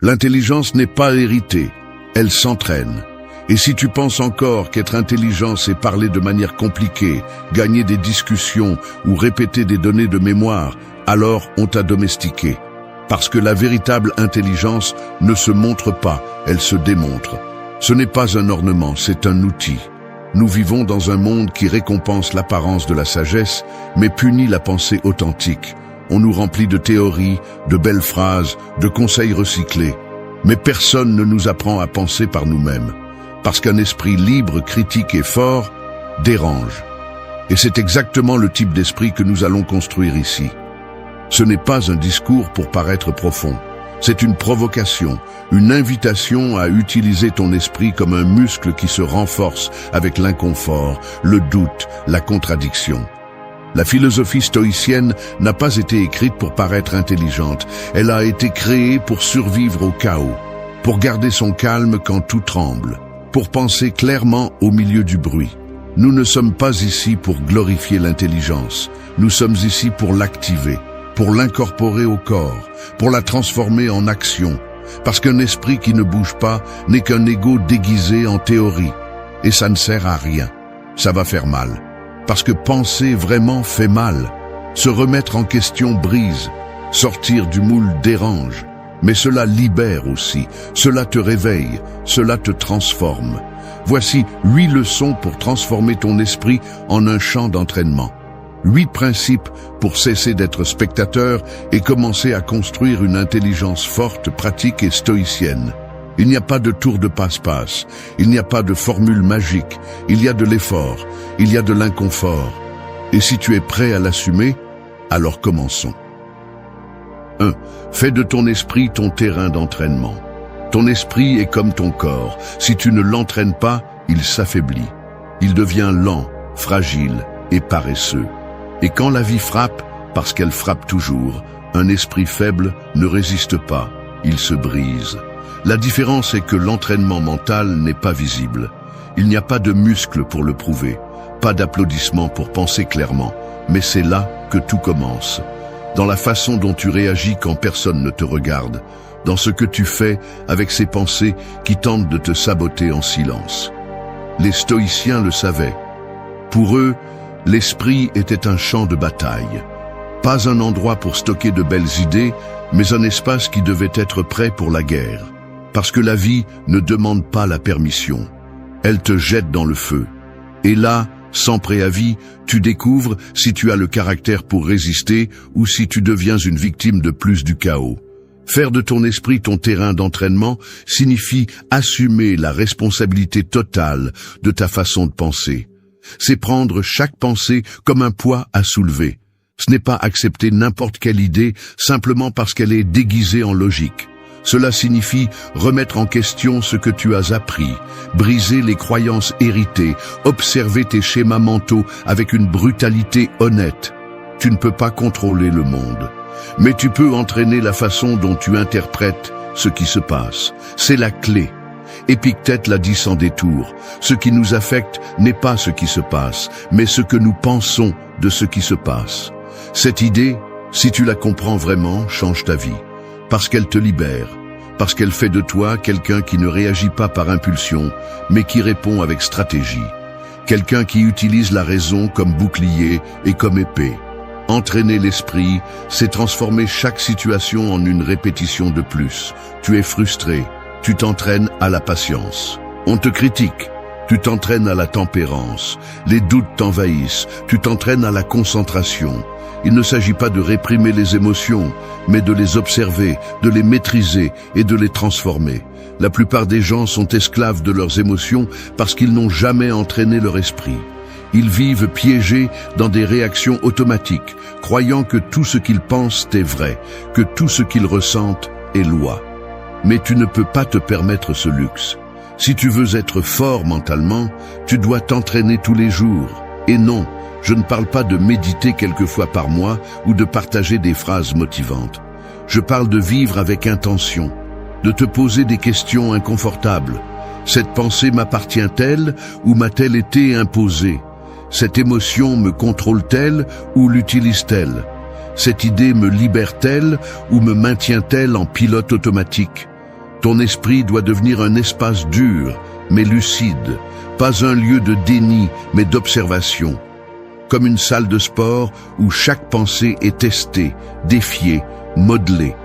L'intelligence n'est pas héritée, elle s'entraîne. Et si tu penses encore qu'être intelligent, c'est parler de manière compliquée, gagner des discussions ou répéter des données de mémoire, alors on t'a domestiqué. Parce que la véritable intelligence ne se montre pas, elle se démontre. Ce n'est pas un ornement, c'est un outil. Nous vivons dans un monde qui récompense l'apparence de la sagesse, mais punit la pensée authentique. On nous remplit de théories, de belles phrases, de conseils recyclés. Mais personne ne nous apprend à penser par nous-mêmes. Parce qu'un esprit libre, critique et fort dérange. Et c'est exactement le type d'esprit que nous allons construire ici. Ce n'est pas un discours pour paraître profond. C'est une provocation, une invitation à utiliser ton esprit comme un muscle qui se renforce avec l'inconfort, le doute, la contradiction. La philosophie stoïcienne n'a pas été écrite pour paraître intelligente. Elle a été créée pour survivre au chaos, pour garder son calme quand tout tremble, pour penser clairement au milieu du bruit. Nous ne sommes pas ici pour glorifier l'intelligence. Nous sommes ici pour l'activer, pour l'incorporer au corps, pour la transformer en action. Parce qu'un esprit qui ne bouge pas n'est qu'un ego déguisé en théorie. Et ça ne sert à rien. Ça va faire mal. Parce que penser vraiment fait mal. Se remettre en question brise. Sortir du moule dérange. Mais cela libère aussi. Cela te réveille. Cela te transforme. Voici 8 leçons pour transformer ton esprit en un champ d'entraînement. 8 principes pour cesser d'être spectateur et commencer à construire une intelligence forte, pratique et stoïcienne. Il n'y a pas de tour de passe-passe, il n'y a pas de formule magique, il y a de l'effort, il y a de l'inconfort. Et si tu es prêt à l'assumer, alors commençons. 1. Fais de ton esprit ton terrain d'entraînement. Ton esprit est comme ton corps. Si tu ne l'entraînes pas, il s'affaiblit. Il devient lent, fragile et paresseux. Et quand la vie frappe, parce qu'elle frappe toujours, un esprit faible ne résiste pas, il se brise. La différence est que l'entraînement mental n'est pas visible. Il n'y a pas de muscles pour le prouver, pas d'applaudissements pour penser clairement, mais c'est là que tout commence. Dans la façon dont tu réagis quand personne ne te regarde, dans ce que tu fais avec ces pensées qui tentent de te saboter en silence. Les stoïciens le savaient. Pour eux, l'esprit était un champ de bataille. Pas un endroit pour stocker de belles idées, mais un espace qui devait être prêt pour la guerre. Parce que la vie ne demande pas la permission. Elle te jette dans le feu. Et là, sans préavis, tu découvres si tu as le caractère pour résister ou si tu deviens une victime de plus du chaos. Faire de ton esprit ton terrain d'entraînement signifie assumer la responsabilité totale de ta façon de penser. C'est prendre chaque pensée comme un poids à soulever. Ce n'est pas accepter n'importe quelle idée simplement parce qu'elle est déguisée en logique. Cela signifie remettre en question ce que tu as appris, briser les croyances héritées, observer tes schémas mentaux avec une brutalité honnête. Tu ne peux pas contrôler le monde, mais tu peux entraîner la façon dont tu interprètes ce qui se passe. C'est la clé. Épictète l'a dit sans détour. Ce qui nous affecte n'est pas ce qui se passe, mais ce que nous pensons de ce qui se passe. Cette idée, si tu la comprends vraiment, change ta vie. Parce qu'elle te libère, parce qu'elle fait de toi quelqu'un qui ne réagit pas par impulsion, mais qui répond avec stratégie. Quelqu'un qui utilise la raison comme bouclier et comme épée. Entraîner l'esprit, c'est transformer chaque situation en une répétition de plus. Tu es frustré, tu t'entraînes à la patience. On te critique, tu t'entraînes à la tempérance. Les doutes t'envahissent, tu t'entraînes à la concentration. Il ne s'agit pas de réprimer les émotions, mais de les observer, de les maîtriser et de les transformer. La plupart des gens sont esclaves de leurs émotions parce qu'ils n'ont jamais entraîné leur esprit. Ils vivent piégés dans des réactions automatiques, croyant que tout ce qu'ils pensent est vrai, que tout ce qu'ils ressentent est loi. Mais tu ne peux pas te permettre ce luxe. Si tu veux être fort mentalement, tu dois t'entraîner tous les jours. Et non, je ne parle pas de méditer quelques fois par mois ou de partager des phrases motivantes. Je parle de vivre avec intention, de te poser des questions inconfortables. Cette pensée m'appartient-elle ou m'a-t-elle été imposée? Cette émotion me contrôle-t-elle ou l'utilise-t-elle? Cette idée me libère-t-elle ou me maintient-elle en pilote automatique? Ton esprit doit devenir un espace dur, mais lucide, pas un lieu de déni, mais d'observation. Comme une salle de sport où chaque pensée est testée, défiée, modelée.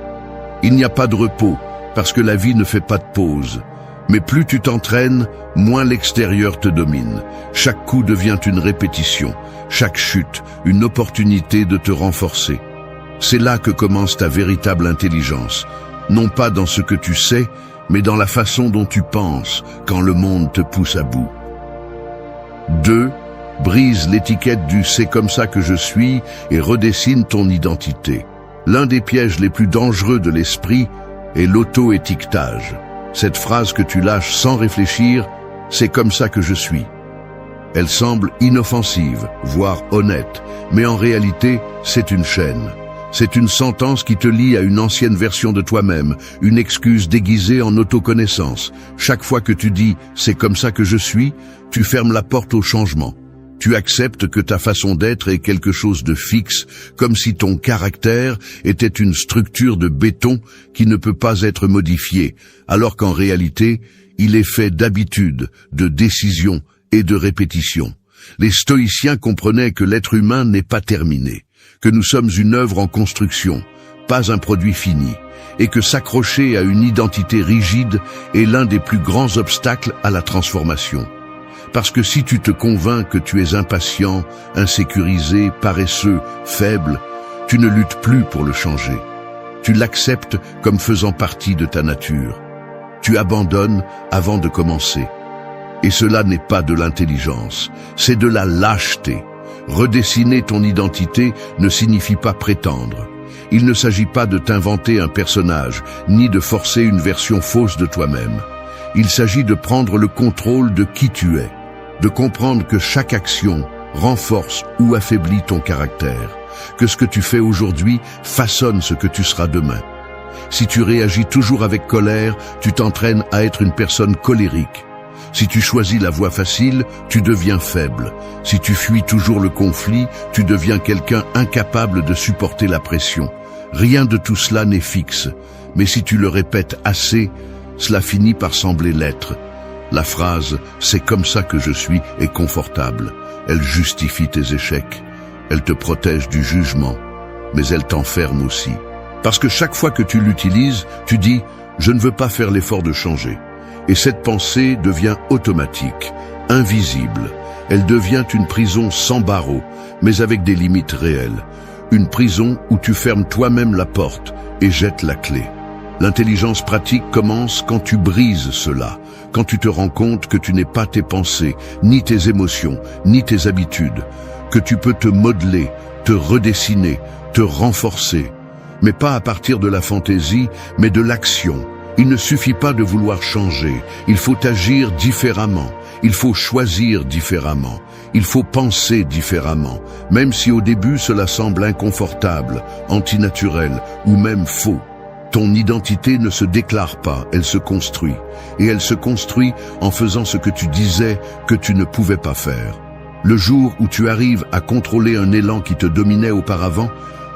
Il n'y a pas de repos, parce que la vie ne fait pas de pause. Mais plus tu t'entraînes, moins l'extérieur te domine. Chaque coup devient une répétition, chaque chute, une opportunité de te renforcer. C'est là que commence ta véritable intelligence, non pas dans ce que tu sais, mais dans la façon dont tu penses quand le monde te pousse à bout. 2. Brise l'étiquette du « c'est comme ça que je suis » et redessine ton identité. L'un des pièges les plus dangereux de l'esprit est l'auto-étiquetage. Cette phrase que tu lâches sans réfléchir, « c'est comme ça que je suis ». Elle semble inoffensive, voire honnête, mais en réalité, c'est une chaîne. C'est une sentence qui te lie à une ancienne version de toi-même, une excuse déguisée en autoconnaissance. Chaque fois que tu dis « c'est comme ça que je suis », tu fermes la porte au changement. Tu acceptes que ta façon d'être est quelque chose de fixe, comme si ton caractère était une structure de béton qui ne peut pas être modifiée, alors qu'en réalité, il est fait d'habitudes, de décisions et de répétitions. Les stoïciens comprenaient que l'être humain n'est pas terminé, que nous sommes une œuvre en construction, pas un produit fini, et que s'accrocher à une identité rigide est l'un des plus grands obstacles à la transformation. Parce que si tu te convaincs que tu es impatient, insécurisé, paresseux, faible, tu ne luttes plus pour le changer. Tu l'acceptes comme faisant partie de ta nature. Tu abandonnes avant de commencer. Et cela n'est pas de l'intelligence, c'est de la lâcheté. Redessiner ton identité ne signifie pas prétendre. Il ne s'agit pas de t'inventer un personnage, ni de forcer une version fausse de toi-même. Il s'agit de prendre le contrôle de qui tu es, de comprendre que chaque action renforce ou affaiblit ton caractère, que ce que tu fais aujourd'hui façonne ce que tu seras demain. Si tu réagis toujours avec colère, tu t'entraînes à être une personne colérique. Si tu choisis la voie facile, tu deviens faible. Si tu fuis toujours le conflit, tu deviens quelqu'un incapable de supporter la pression. Rien de tout cela n'est fixe, mais si tu le répètes assez, cela finit par sembler l'être. La phrase « c'est comme ça que je suis » est confortable. Elle justifie tes échecs. Elle te protège du jugement, mais elle t'enferme aussi. Parce que chaque fois que tu l'utilises, tu dis « je ne veux pas faire l'effort de changer ». Et cette pensée devient automatique, invisible. Elle devient une prison sans barreaux, mais avec des limites réelles. Une prison où tu fermes toi-même la porte et jettes la clé. L'intelligence pratique commence quand tu brises cela, quand tu te rends compte que tu n'es pas tes pensées, ni tes émotions, ni tes habitudes, que tu peux te modeler, te redessiner, te renforcer, mais pas à partir de la fantaisie, mais de l'action. Il ne suffit pas de vouloir changer, il faut agir différemment, il faut choisir différemment, il faut penser différemment, même si au début cela semble inconfortable, antinaturel ou même faux. Ton identité ne se déclare pas, elle se construit. Et elle se construit en faisant ce que tu disais que tu ne pouvais pas faire. Le jour où tu arrives à contrôler un élan qui te dominait auparavant,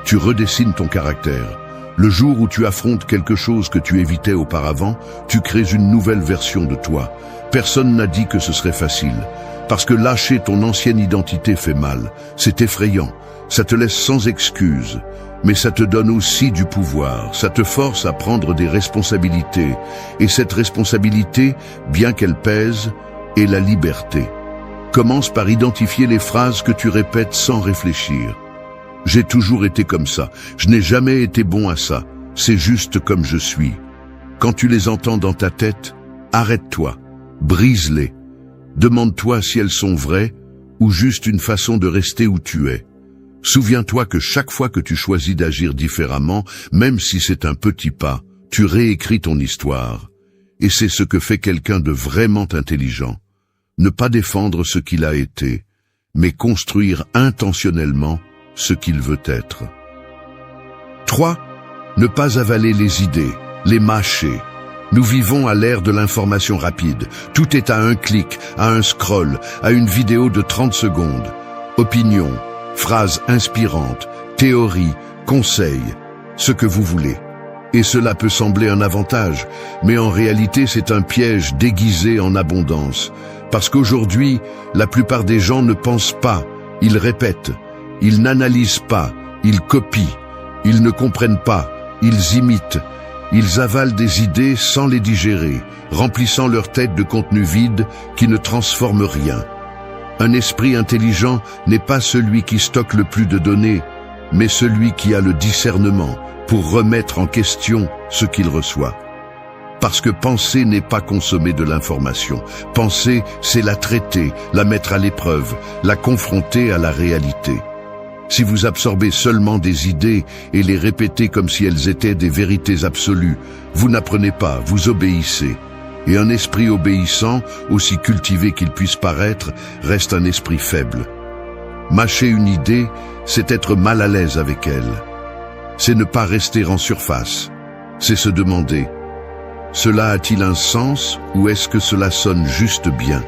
tu redessines ton caractère. Le jour où tu affrontes quelque chose que tu évitais auparavant, tu crées une nouvelle version de toi. Personne n'a dit que ce serait facile. Parce que lâcher ton ancienne identité fait mal. C'est effrayant. Ça te laisse sans excuse. Mais ça te donne aussi du pouvoir, ça te force à prendre des responsabilités. Et cette responsabilité, bien qu'elle pèse, est la liberté. Commence par identifier les phrases que tu répètes sans réfléchir. J'ai toujours été comme ça, je n'ai jamais été bon à ça, c'est juste comme je suis. Quand tu les entends dans ta tête, arrête-toi, brise-les. Demande-toi si elles sont vraies ou juste une façon de rester où tu es. Souviens-toi que chaque fois que tu choisis d'agir différemment, même si c'est un petit pas, tu réécris ton histoire. Et c'est ce que fait quelqu'un de vraiment intelligent. Ne pas défendre ce qu'il a été, mais construire intentionnellement ce qu'il veut être. 3. Ne pas avaler les idées, les mâcher. Nous vivons à l'ère de l'information rapide. Tout est à un clic, à un scroll, à une vidéo de 30 secondes. Opinion, phrases inspirantes, théories, conseils, ce que vous voulez. Et cela peut sembler un avantage, mais en réalité c'est un piège déguisé en abondance. Parce qu'aujourd'hui, la plupart des gens ne pensent pas, ils répètent, ils n'analysent pas, ils copient, ils ne comprennent pas, ils imitent, ils avalent des idées sans les digérer, remplissant leur tête de contenu vide qui ne transforme rien. Un esprit intelligent n'est pas celui qui stocke le plus de données, mais celui qui a le discernement pour remettre en question ce qu'il reçoit. Parce que penser n'est pas consommer de l'information. Penser, c'est la traiter, la mettre à l'épreuve, la confronter à la réalité. Si vous absorbez seulement des idées et les répétez comme si elles étaient des vérités absolues, vous n'apprenez pas, vous obéissez. Et un esprit obéissant, aussi cultivé qu'il puisse paraître, reste un esprit faible. Mâcher une idée, c'est être mal à l'aise avec elle. C'est ne pas rester en surface. C'est se demander: cela a-t-il un sens ou est-ce que cela sonne juste bien?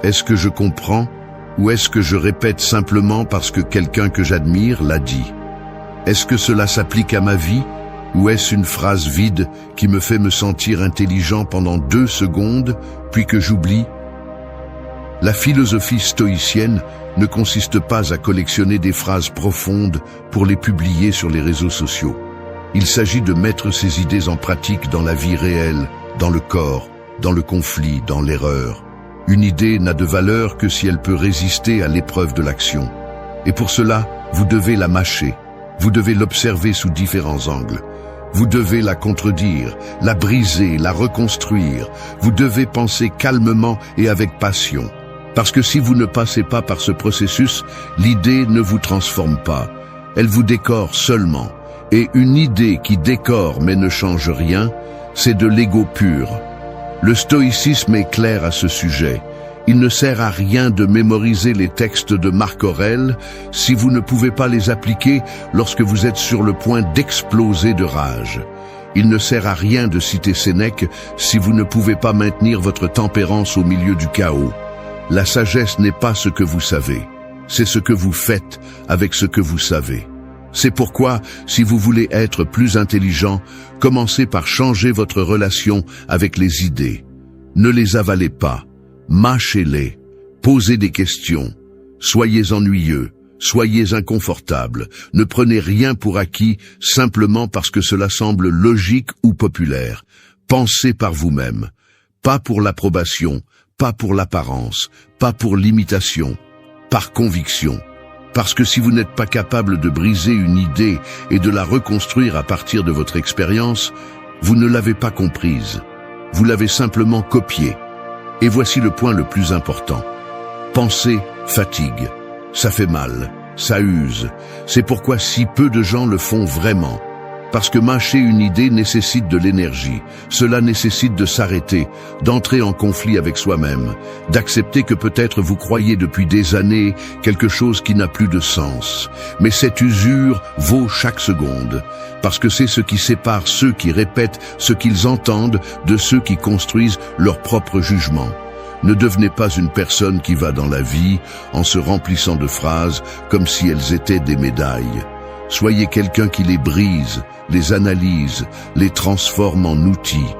Est-ce que je comprends ou est-ce que je répète simplement parce que quelqu'un que j'admire l'a dit? Est-ce que cela s'applique à ma vie ou est-ce une phrase vide qui me fait me sentir intelligent pendant 2 secondes puis que j'oublie? La philosophie stoïcienne ne consiste pas à collectionner des phrases profondes pour les publier sur les réseaux sociaux. Il s'agit de mettre ces idées en pratique dans la vie réelle, dans le corps, dans le conflit, dans l'erreur. Une idée n'a de valeur que si elle peut résister à l'épreuve de l'action. Et pour cela, vous devez la mâcher. Vous devez l'observer sous différents angles. Vous devez la contredire, la briser, la reconstruire. Vous devez penser calmement et avec passion. Parce que si vous ne passez pas par ce processus, l'idée ne vous transforme pas. Elle vous décore seulement. Et une idée qui décore mais ne change rien, c'est de l'ego pur. Le stoïcisme est clair à ce sujet. Il ne sert à rien de mémoriser les textes de Marc Aurèle si vous ne pouvez pas les appliquer lorsque vous êtes sur le point d'exploser de rage. Il ne sert à rien de citer Sénèque si vous ne pouvez pas maintenir votre tempérance au milieu du chaos. La sagesse n'est pas ce que vous savez, c'est ce que vous faites avec ce que vous savez. C'est pourquoi, si vous voulez être plus intelligent, commencez par changer votre relation avec les idées. Ne les avalez pas, mâchez-les, posez des questions, soyez ennuyeux, soyez inconfortable, ne prenez rien pour acquis simplement parce que cela semble logique ou populaire. Pensez par vous-même, pas pour l'approbation, pas pour l'apparence, pas pour l'imitation, par conviction. Parce que si vous n'êtes pas capable de briser une idée et de la reconstruire à partir de votre expérience, vous ne l'avez pas comprise. Vous l'avez simplement copiée. Et voici le point le plus important. Penser fatigue. Ça fait mal. Ça use. C'est pourquoi si peu de gens le font vraiment. Parce que mâcher une idée nécessite de l'énergie. Cela nécessite de s'arrêter, d'entrer en conflit avec soi-même, d'accepter que peut-être vous croyez depuis des années quelque chose qui n'a plus de sens. Mais cette usure vaut chaque seconde, parce que c'est ce qui sépare ceux qui répètent ce qu'ils entendent de ceux qui construisent leur propre jugement. Ne devenez pas une personne qui va dans la vie en se remplissant de phrases comme si elles étaient des médailles. Soyez quelqu'un qui les brise, les analyse, les transforme en outils.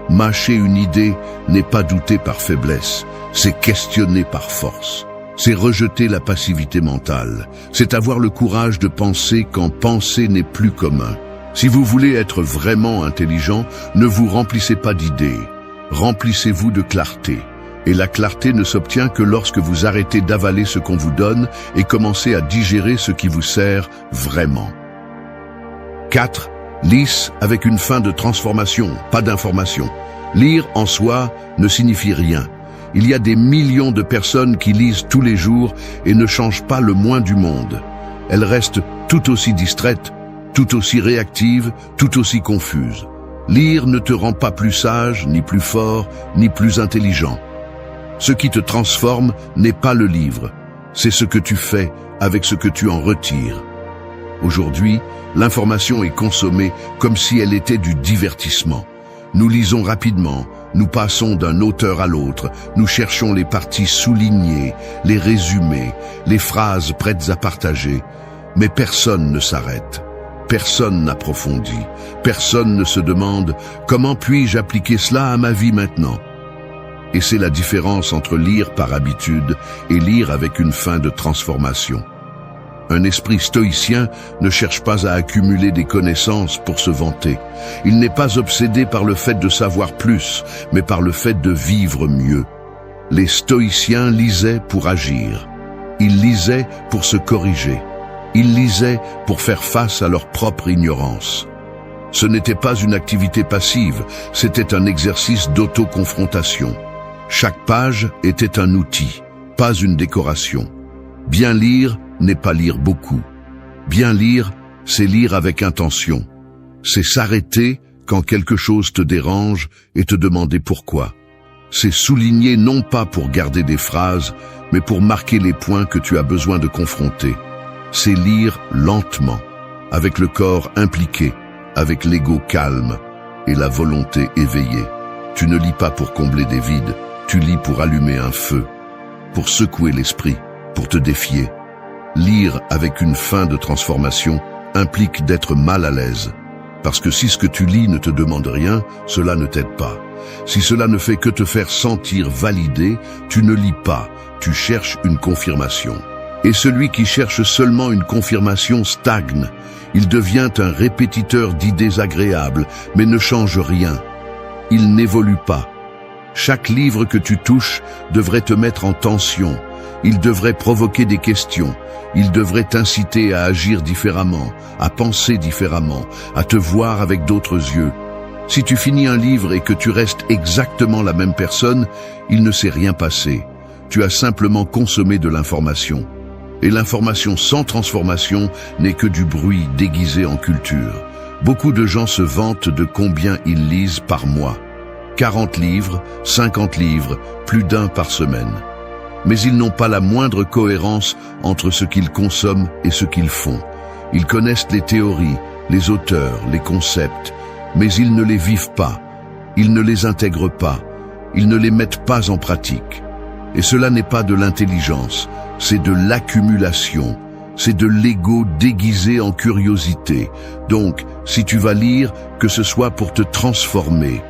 Mâcher une idée n'est pas douter par faiblesse, c'est questionner par force. C'est rejeter la passivité mentale. C'est avoir le courage de penser quand penser n'est plus commun. Si vous voulez être vraiment intelligent, ne vous remplissez pas d'idées. Remplissez-vous de clarté. Et la clarté ne s'obtient que lorsque vous arrêtez d'avaler ce qu'on vous donne et commencez à digérer ce qui vous sert vraiment. 4. Lisse avec une fin de transformation, pas d'information. Lire en soi ne signifie rien. Il y a des millions de personnes qui lisent tous les jours et ne changent pas le moins du monde. Elles restent tout aussi distraites, tout aussi réactives, tout aussi confuses. Lire ne te rend pas plus sage, ni plus fort, ni plus intelligent. Ce qui te transforme n'est pas le livre, c'est ce que tu fais avec ce que tu en retires. Aujourd'hui, l'information est consommée comme si elle était du divertissement. Nous lisons rapidement, nous passons d'un auteur à l'autre, nous cherchons les parties soulignées, les résumés, les phrases prêtes à partager, mais personne ne s'arrête. personne n'approfondit. Personne ne se demande « Comment puis-je appliquer cela à ma vie maintenant ?» Et c'est la différence entre lire par habitude et lire avec une fin de transformation. Un esprit stoïcien ne cherche pas à accumuler des connaissances pour se vanter. Il n'est pas obsédé par le fait de savoir plus, mais par le fait de vivre mieux. Les stoïciens lisaient pour agir. Ils lisaient pour se corriger. Ils lisaient pour faire face à leur propre ignorance. Ce n'était pas une activité passive, c'était un exercice d'auto-confrontation. Chaque page était un outil, pas une décoration. Bien lire n'est pas lire beaucoup. Bien lire, c'est lire avec intention. C'est s'arrêter quand quelque chose te dérange et te demander pourquoi. C'est souligner non pas pour garder des phrases, mais pour marquer les points que tu as besoin de confronter. C'est lire lentement, avec le corps impliqué, avec l'ego calme et la volonté éveillée. Tu ne lis pas pour combler des vides, tu lis pour allumer un feu, pour secouer l'esprit, pour te défier. Lire avec une fin de transformation implique d'être mal à l'aise. Parce que si ce que tu lis ne te demande rien, cela ne t'aide pas. Si cela ne fait que te faire sentir validé, tu ne lis pas, tu cherches une confirmation. Et celui qui cherche seulement une confirmation stagne. Il devient un répétiteur d'idées agréables, mais ne change rien. Il n'évolue pas. Chaque livre que tu touches devrait te mettre en tension. Il devrait provoquer des questions. Il devrait t'inciter à agir différemment, à penser différemment, à te voir avec d'autres yeux. Si tu finis un livre et que tu restes exactement la même personne, il ne s'est rien passé. Tu as simplement consommé de l'information. Et l'information sans transformation n'est que du bruit déguisé en culture. Beaucoup de gens se vantent de combien ils lisent par mois. 40 livres, 50 livres, plus d'un par semaine. Mais ils n'ont pas la moindre cohérence entre ce qu'ils consomment et ce qu'ils font. Ils connaissent les théories, les auteurs, les concepts, mais ils ne les vivent pas, ils ne les intègrent pas, ils ne les mettent pas en pratique. Et cela n'est pas de l'intelligence, c'est de l'accumulation, c'est de l'ego déguisé en curiosité. Donc, si tu vas lire, que ce soit pour te transformer,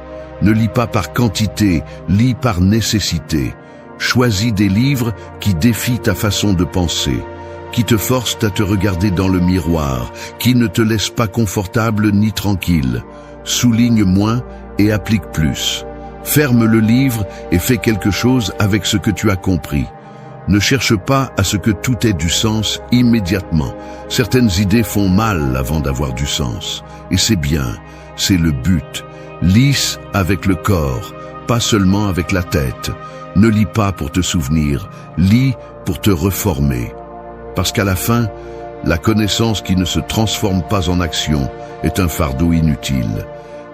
ne lis pas par quantité, lis par nécessité. Choisis des livres qui défient ta façon de penser, qui te forcent à te regarder dans le miroir, qui ne te laissent pas confortable ni tranquille. Souligne moins et applique plus. Ferme le livre et fais quelque chose avec ce que tu as compris. Ne cherche pas à ce que tout ait du sens immédiatement. Certaines idées font mal avant d'avoir du sens. Et c'est bien, c'est le but. Lis avec le corps, pas seulement avec la tête. Ne lis pas pour te souvenir, lis pour te reformer. Parce qu'à la fin, la connaissance qui ne se transforme pas en action est un fardeau inutile.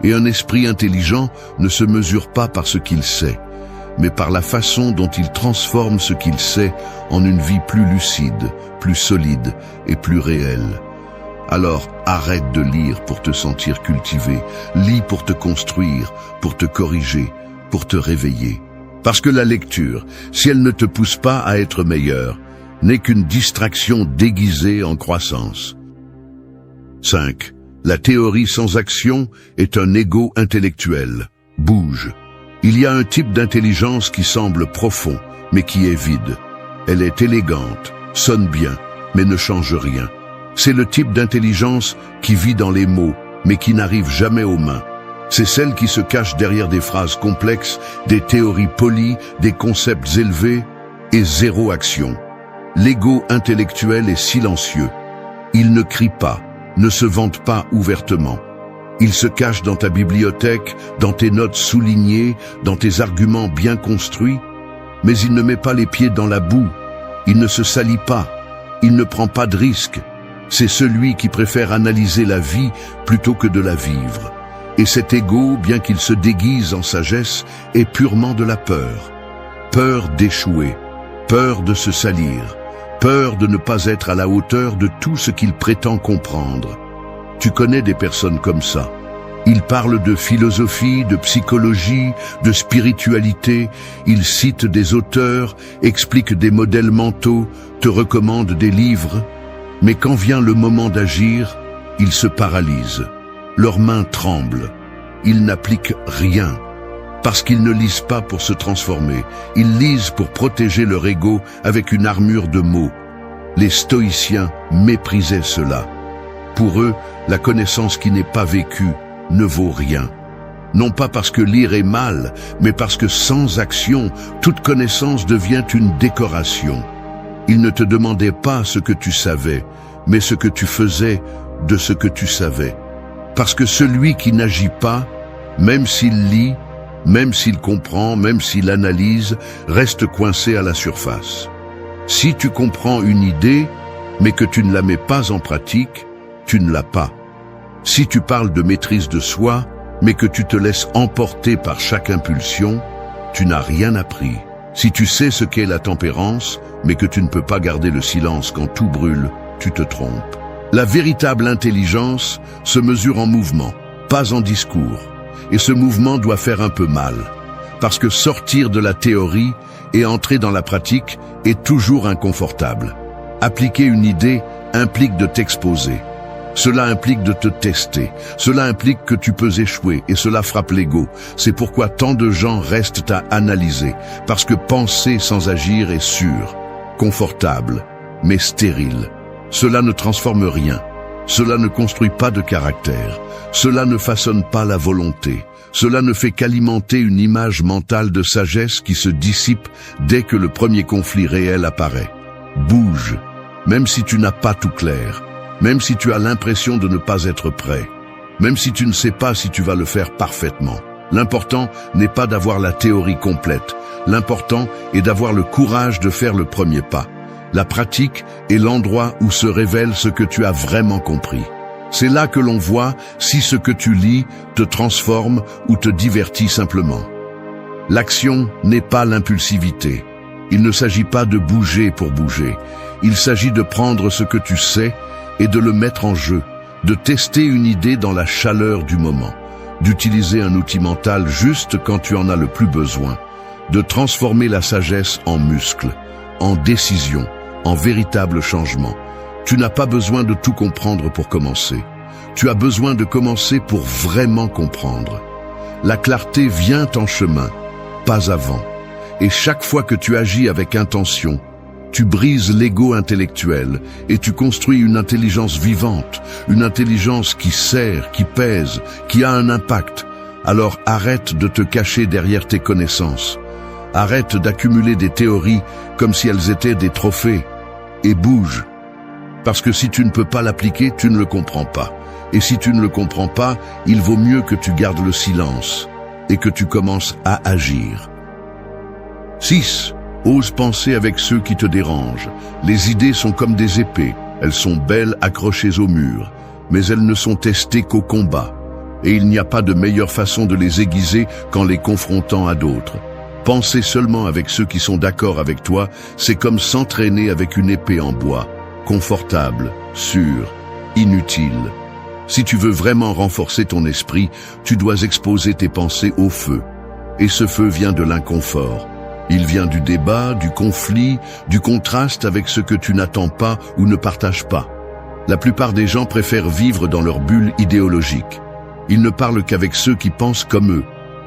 Et un esprit intelligent ne se mesure pas par ce qu'il sait, mais par la façon dont il transforme ce qu'il sait en une vie plus lucide, plus solide et plus réelle. Alors arrête de lire pour te sentir cultivé, lis pour te construire, pour te corriger, pour te réveiller. Parce que la lecture, si elle ne te pousse pas à être meilleur, n'est qu'une distraction déguisée en croissance. 5. La théorie sans action est un ego intellectuel. Bouge. Il y a un type d'intelligence qui semble profond, mais qui est vide. Elle est élégante, sonne bien, mais ne change rien. C'est le type d'intelligence qui vit dans les mots, mais qui n'arrive jamais aux mains. C'est celle qui se cache derrière des phrases complexes, des théories polies, des concepts élevés et zéro action. L'ego intellectuel est silencieux. Il ne crie pas, ne se vante pas ouvertement. Il se cache dans ta bibliothèque, dans tes notes soulignées, dans tes arguments bien construits, mais il ne met pas les pieds dans la boue. Il ne se salit pas. Il ne prend pas de risques. C'est celui qui préfère analyser la vie plutôt que de la vivre. Et cet ego, bien qu'il se déguise en sagesse, est purement de la peur. Peur d'échouer, peur de se salir, peur de ne pas être à la hauteur de tout ce qu'il prétend comprendre. Tu connais des personnes comme ça. Ils parlent de philosophie, de psychologie, de spiritualité, ils citent des auteurs, expliquent des modèles mentaux, te recommandent des livres. Mais quand vient le moment d'agir, ils se paralysent. Leurs mains tremblent. Ils n'appliquent rien. Parce qu'ils ne lisent pas pour se transformer. Ils lisent pour protéger leur ego avec une armure de mots. Les stoïciens méprisaient cela. Pour eux, la connaissance qui n'est pas vécue ne vaut rien. Non pas parce que lire est mal, mais parce que sans action, toute connaissance devient une décoration. Ils ne te demandaient pas ce que tu savais, mais ce que tu faisais de ce que tu savais. Parce que celui qui n'agit pas, même s'il lit, même s'il comprend, même s'il analyse, reste coincé à la surface. Si tu comprends une idée, mais que tu ne la mets pas en pratique, tu ne l'as pas. Si tu parles de maîtrise de soi, mais que tu te laisses emporter par chaque impulsion, tu n'as rien appris. Si tu sais ce qu'est la tempérance, mais que tu ne peux pas garder le silence quand tout brûle, tu te trompes. La véritable intelligence se mesure en mouvement, pas en discours. Et ce mouvement doit faire un peu mal. Parce que sortir de la théorie et entrer dans la pratique est toujours inconfortable. Appliquer une idée implique de t'exposer. Cela implique de te tester. Cela implique que tu peux échouer et cela frappe l'ego. C'est pourquoi tant de gens restent à analyser. Parce que penser sans agir est sûr, confortable, mais stérile. Cela ne transforme rien. Cela ne construit pas de caractère. Cela ne façonne pas la volonté. Cela ne fait qu'alimenter une image mentale de sagesse qui se dissipe dès que le premier conflit réel apparaît. Bouge, même si tu n'as pas tout clair. Même si tu as l'impression de ne pas être prêt, même si tu ne sais pas si tu vas le faire parfaitement. L'important n'est pas d'avoir la théorie complète. L'important est d'avoir le courage de faire le premier pas. La pratique est l'endroit où se révèle ce que tu as vraiment compris. C'est là que l'on voit si ce que tu lis te transforme ou te divertit simplement. L'action n'est pas l'impulsivité. Il ne s'agit pas de bouger pour bouger. Il s'agit de prendre ce que tu sais et de le mettre en jeu, de tester une idée dans la chaleur du moment, d'utiliser un outil mental juste quand tu en as le plus besoin, de transformer la sagesse en muscle, en décision, en véritable changement. Tu n'as pas besoin de tout comprendre pour commencer. Tu as besoin de commencer pour vraiment comprendre. La clarté vient en chemin, pas avant. Et chaque fois que tu agis avec intention, tu brises l'ego intellectuel et tu construis une intelligence vivante, une intelligence qui sert, qui pèse, qui a un impact. Alors arrête de te cacher derrière tes connaissances. Arrête d'accumuler des théories comme si elles étaient des trophées et bouge. Parce que si tu ne peux pas l'appliquer, tu ne le comprends pas. Et si tu ne le comprends pas, il vaut mieux que tu gardes le silence et que tu commences à agir. 6. Ose penser avec ceux qui te dérangent. Les idées sont comme des épées. Elles sont belles accrochées au mur, mais elles ne sont testées qu'au combat. Et il n'y a pas de meilleure façon de les aiguiser qu'en les confrontant à d'autres. Penser seulement avec ceux qui sont d'accord avec toi, c'est comme s'entraîner avec une épée en bois. Confortable, sûr, inutile. Si tu veux vraiment renforcer ton esprit, tu dois exposer tes pensées au feu. Et ce feu vient de l'inconfort. Il vient du débat, du conflit, du contraste avec ce que tu n'attends pas ou ne partages pas. La plupart des gens préfèrent vivre dans leur bulle idéologique. Ils ne parlent qu'avec ceux qui pensent comme eux.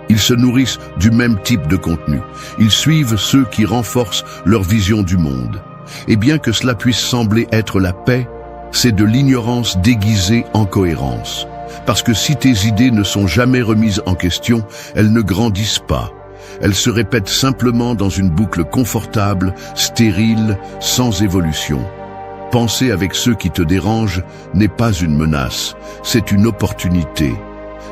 Ils se nourrissent du même type de contenu. Ils suivent ceux qui renforcent leur vision du monde. Et bien que cela puisse sembler être la paix, c'est de l'ignorance déguisée en cohérence. Parce que si tes idées ne sont jamais remises en question, elles ne grandissent pas. Elles se répètent simplement dans une boucle confortable, stérile, sans évolution. Penser avec ceux qui te dérangent n'est pas une menace, c'est une opportunité.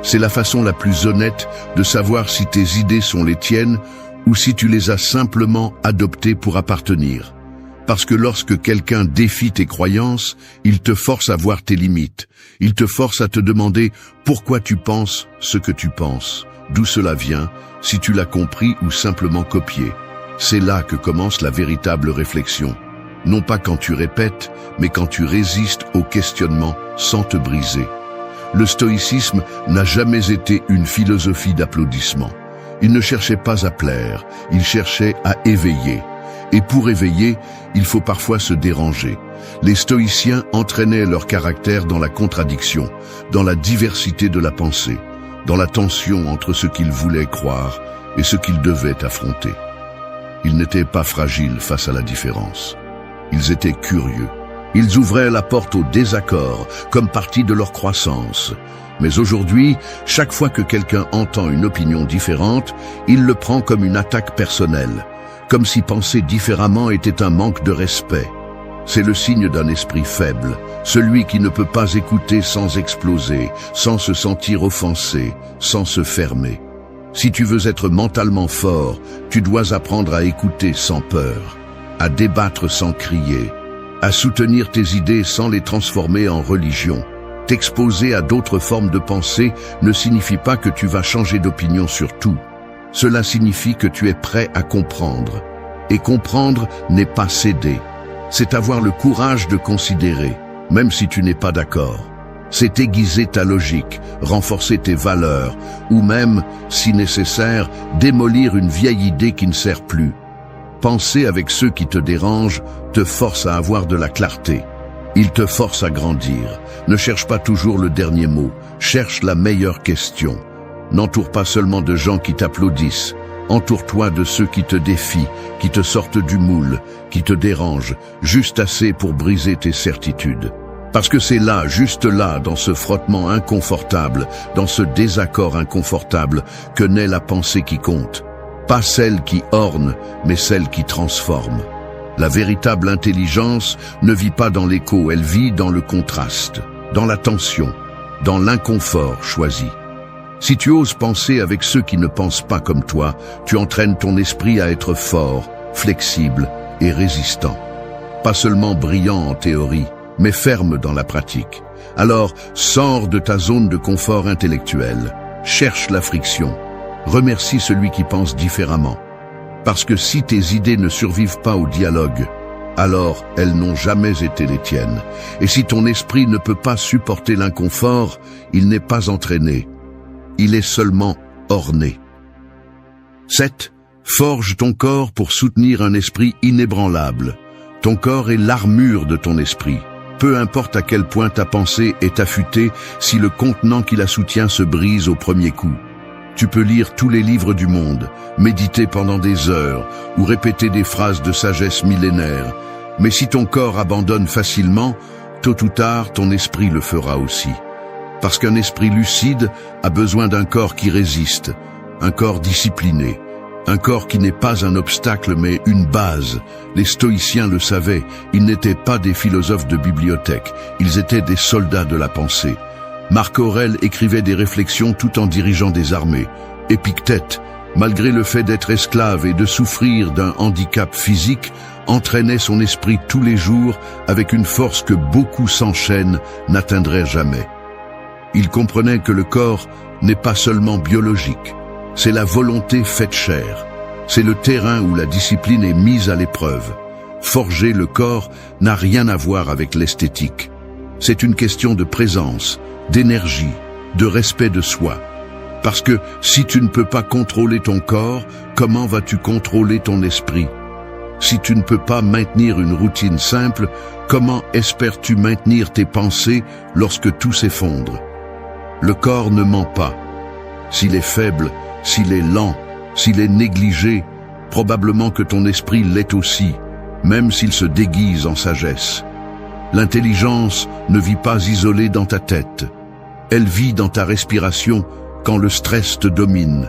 C'est la façon la plus honnête de savoir si tes idées sont les tiennes ou si tu les as simplement adoptées pour appartenir. Parce que lorsque quelqu'un défie tes croyances, il te force à voir tes limites. Il te force à te demander pourquoi tu penses ce que tu penses, d'où cela vient, si tu l'as compris ou simplement copié. C'est là que commence la véritable réflexion. Non pas quand tu répètes, mais quand tu résistes au questionnement sans te briser. Le stoïcisme n'a jamais été une philosophie d'applaudissement. Il ne cherchait pas à plaire, il cherchait à éveiller. Et pour éveiller, il faut parfois se déranger. Les stoïciens entraînaient leur caractère dans la contradiction, dans la diversité de la pensée, dans la tension entre ce qu'ils voulaient croire et ce qu'ils devaient affronter. Ils n'étaient pas fragiles face à la différence. Ils étaient curieux. Ils ouvraient la porte au désaccord comme partie de leur croissance. Mais aujourd'hui, chaque fois que quelqu'un entend une opinion différente, il le prend comme une attaque personnelle, comme si penser différemment était un manque de respect. C'est le signe d'un esprit faible, celui qui ne peut pas écouter sans exploser, sans se sentir offensé, sans se fermer. Si tu veux être mentalement fort, tu dois apprendre à écouter sans peur, à débattre sans crier, à soutenir tes idées sans les transformer en religion. T'exposer à d'autres formes de pensée ne signifie pas que tu vas changer d'opinion sur tout. Cela signifie que tu es prêt à comprendre. Et comprendre n'est pas céder. C'est avoir le courage de considérer, même si tu n'es pas d'accord. C'est aiguiser ta logique, renforcer tes valeurs, ou même, si nécessaire, démolir une vieille idée qui ne sert plus. Penser avec ceux qui te dérangent te force à avoir de la clarté. Il te force à grandir. Ne cherche pas toujours le dernier mot, cherche la meilleure question. N'entoure pas seulement de gens qui t'applaudissent. Entoure-toi de ceux qui te défient, qui te sortent du moule, qui te dérangent, juste assez pour briser tes certitudes. Parce que c'est là, juste là, dans ce frottement inconfortable, dans ce désaccord inconfortable, que naît la pensée qui compte. Pas celle qui orne, mais celle qui transforme. La véritable intelligence ne vit pas dans l'écho, elle vit dans le contraste, dans la tension, dans l'inconfort choisi. Si tu oses penser avec ceux qui ne pensent pas comme toi, tu entraînes ton esprit à être fort, flexible et résistant. Pas seulement brillant en théorie, mais ferme dans la pratique. Alors, sors de ta zone de confort intellectuel, cherche la friction, remercie celui qui pense différemment. Parce que si tes idées ne survivent pas au dialogue, alors elles n'ont jamais été les tiennes. Et si ton esprit ne peut pas supporter l'inconfort, il n'est pas entraîné. Il est seulement orné. 7. Forge ton corps pour soutenir un esprit inébranlable. Ton corps est l'armure de ton esprit. Peu importe à quel point ta pensée est affûtée, si le contenant qui la soutient se brise au premier coup. Tu peux lire tous les livres du monde, méditer pendant des heures ou répéter des phrases de sagesse millénaire. Mais si ton corps abandonne facilement, tôt ou tard, ton esprit le fera aussi. Parce qu'un esprit lucide a besoin d'un corps qui résiste, un corps discipliné, un corps qui n'est pas un obstacle mais une base. Les stoïciens le savaient, ils n'étaient pas des philosophes de bibliothèque, ils étaient des soldats de la pensée. Marc Aurèle écrivait des réflexions tout en dirigeant des armées. Épictète, malgré le fait d'être esclave et de souffrir d'un handicap physique, entraînait son esprit tous les jours avec une force que beaucoup sans chaîne n'atteindraient jamais. Il comprenait que le corps n'est pas seulement biologique, c'est la volonté faite chair. C'est le terrain où la discipline est mise à l'épreuve. Forger le corps n'a rien à voir avec l'esthétique. C'est une question de présence, d'énergie, de respect de soi. Parce que si tu ne peux pas contrôler ton corps, comment vas-tu contrôler ton esprit? Si tu ne peux pas maintenir une routine simple, comment espères-tu maintenir tes pensées lorsque tout s'effondre? Le corps ne ment pas. S'il est faible, s'il est lent, s'il est négligé, probablement que ton esprit l'est aussi, même s'il se déguise en sagesse. L'intelligence ne vit pas isolée dans ta tête. Elle vit dans ta respiration quand le stress te domine,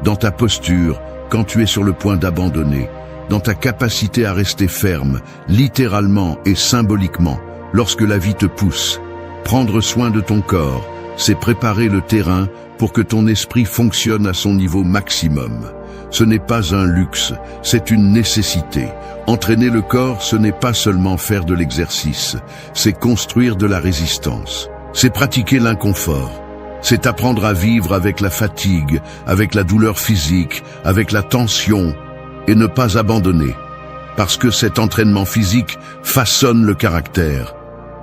dans ta posture quand tu es sur le point d'abandonner, dans ta capacité à rester ferme, littéralement et symboliquement, lorsque la vie te pousse. Prendre soin de ton corps, c'est préparer le terrain pour que ton esprit fonctionne à son niveau maximum. Ce n'est pas un luxe, c'est une nécessité. Entraîner le corps, ce n'est pas seulement faire de l'exercice, c'est construire de la résistance. C'est pratiquer l'inconfort. C'est apprendre à vivre avec la fatigue, avec la douleur physique, avec la tension, et ne pas abandonner. Parce que cet entraînement physique façonne le caractère.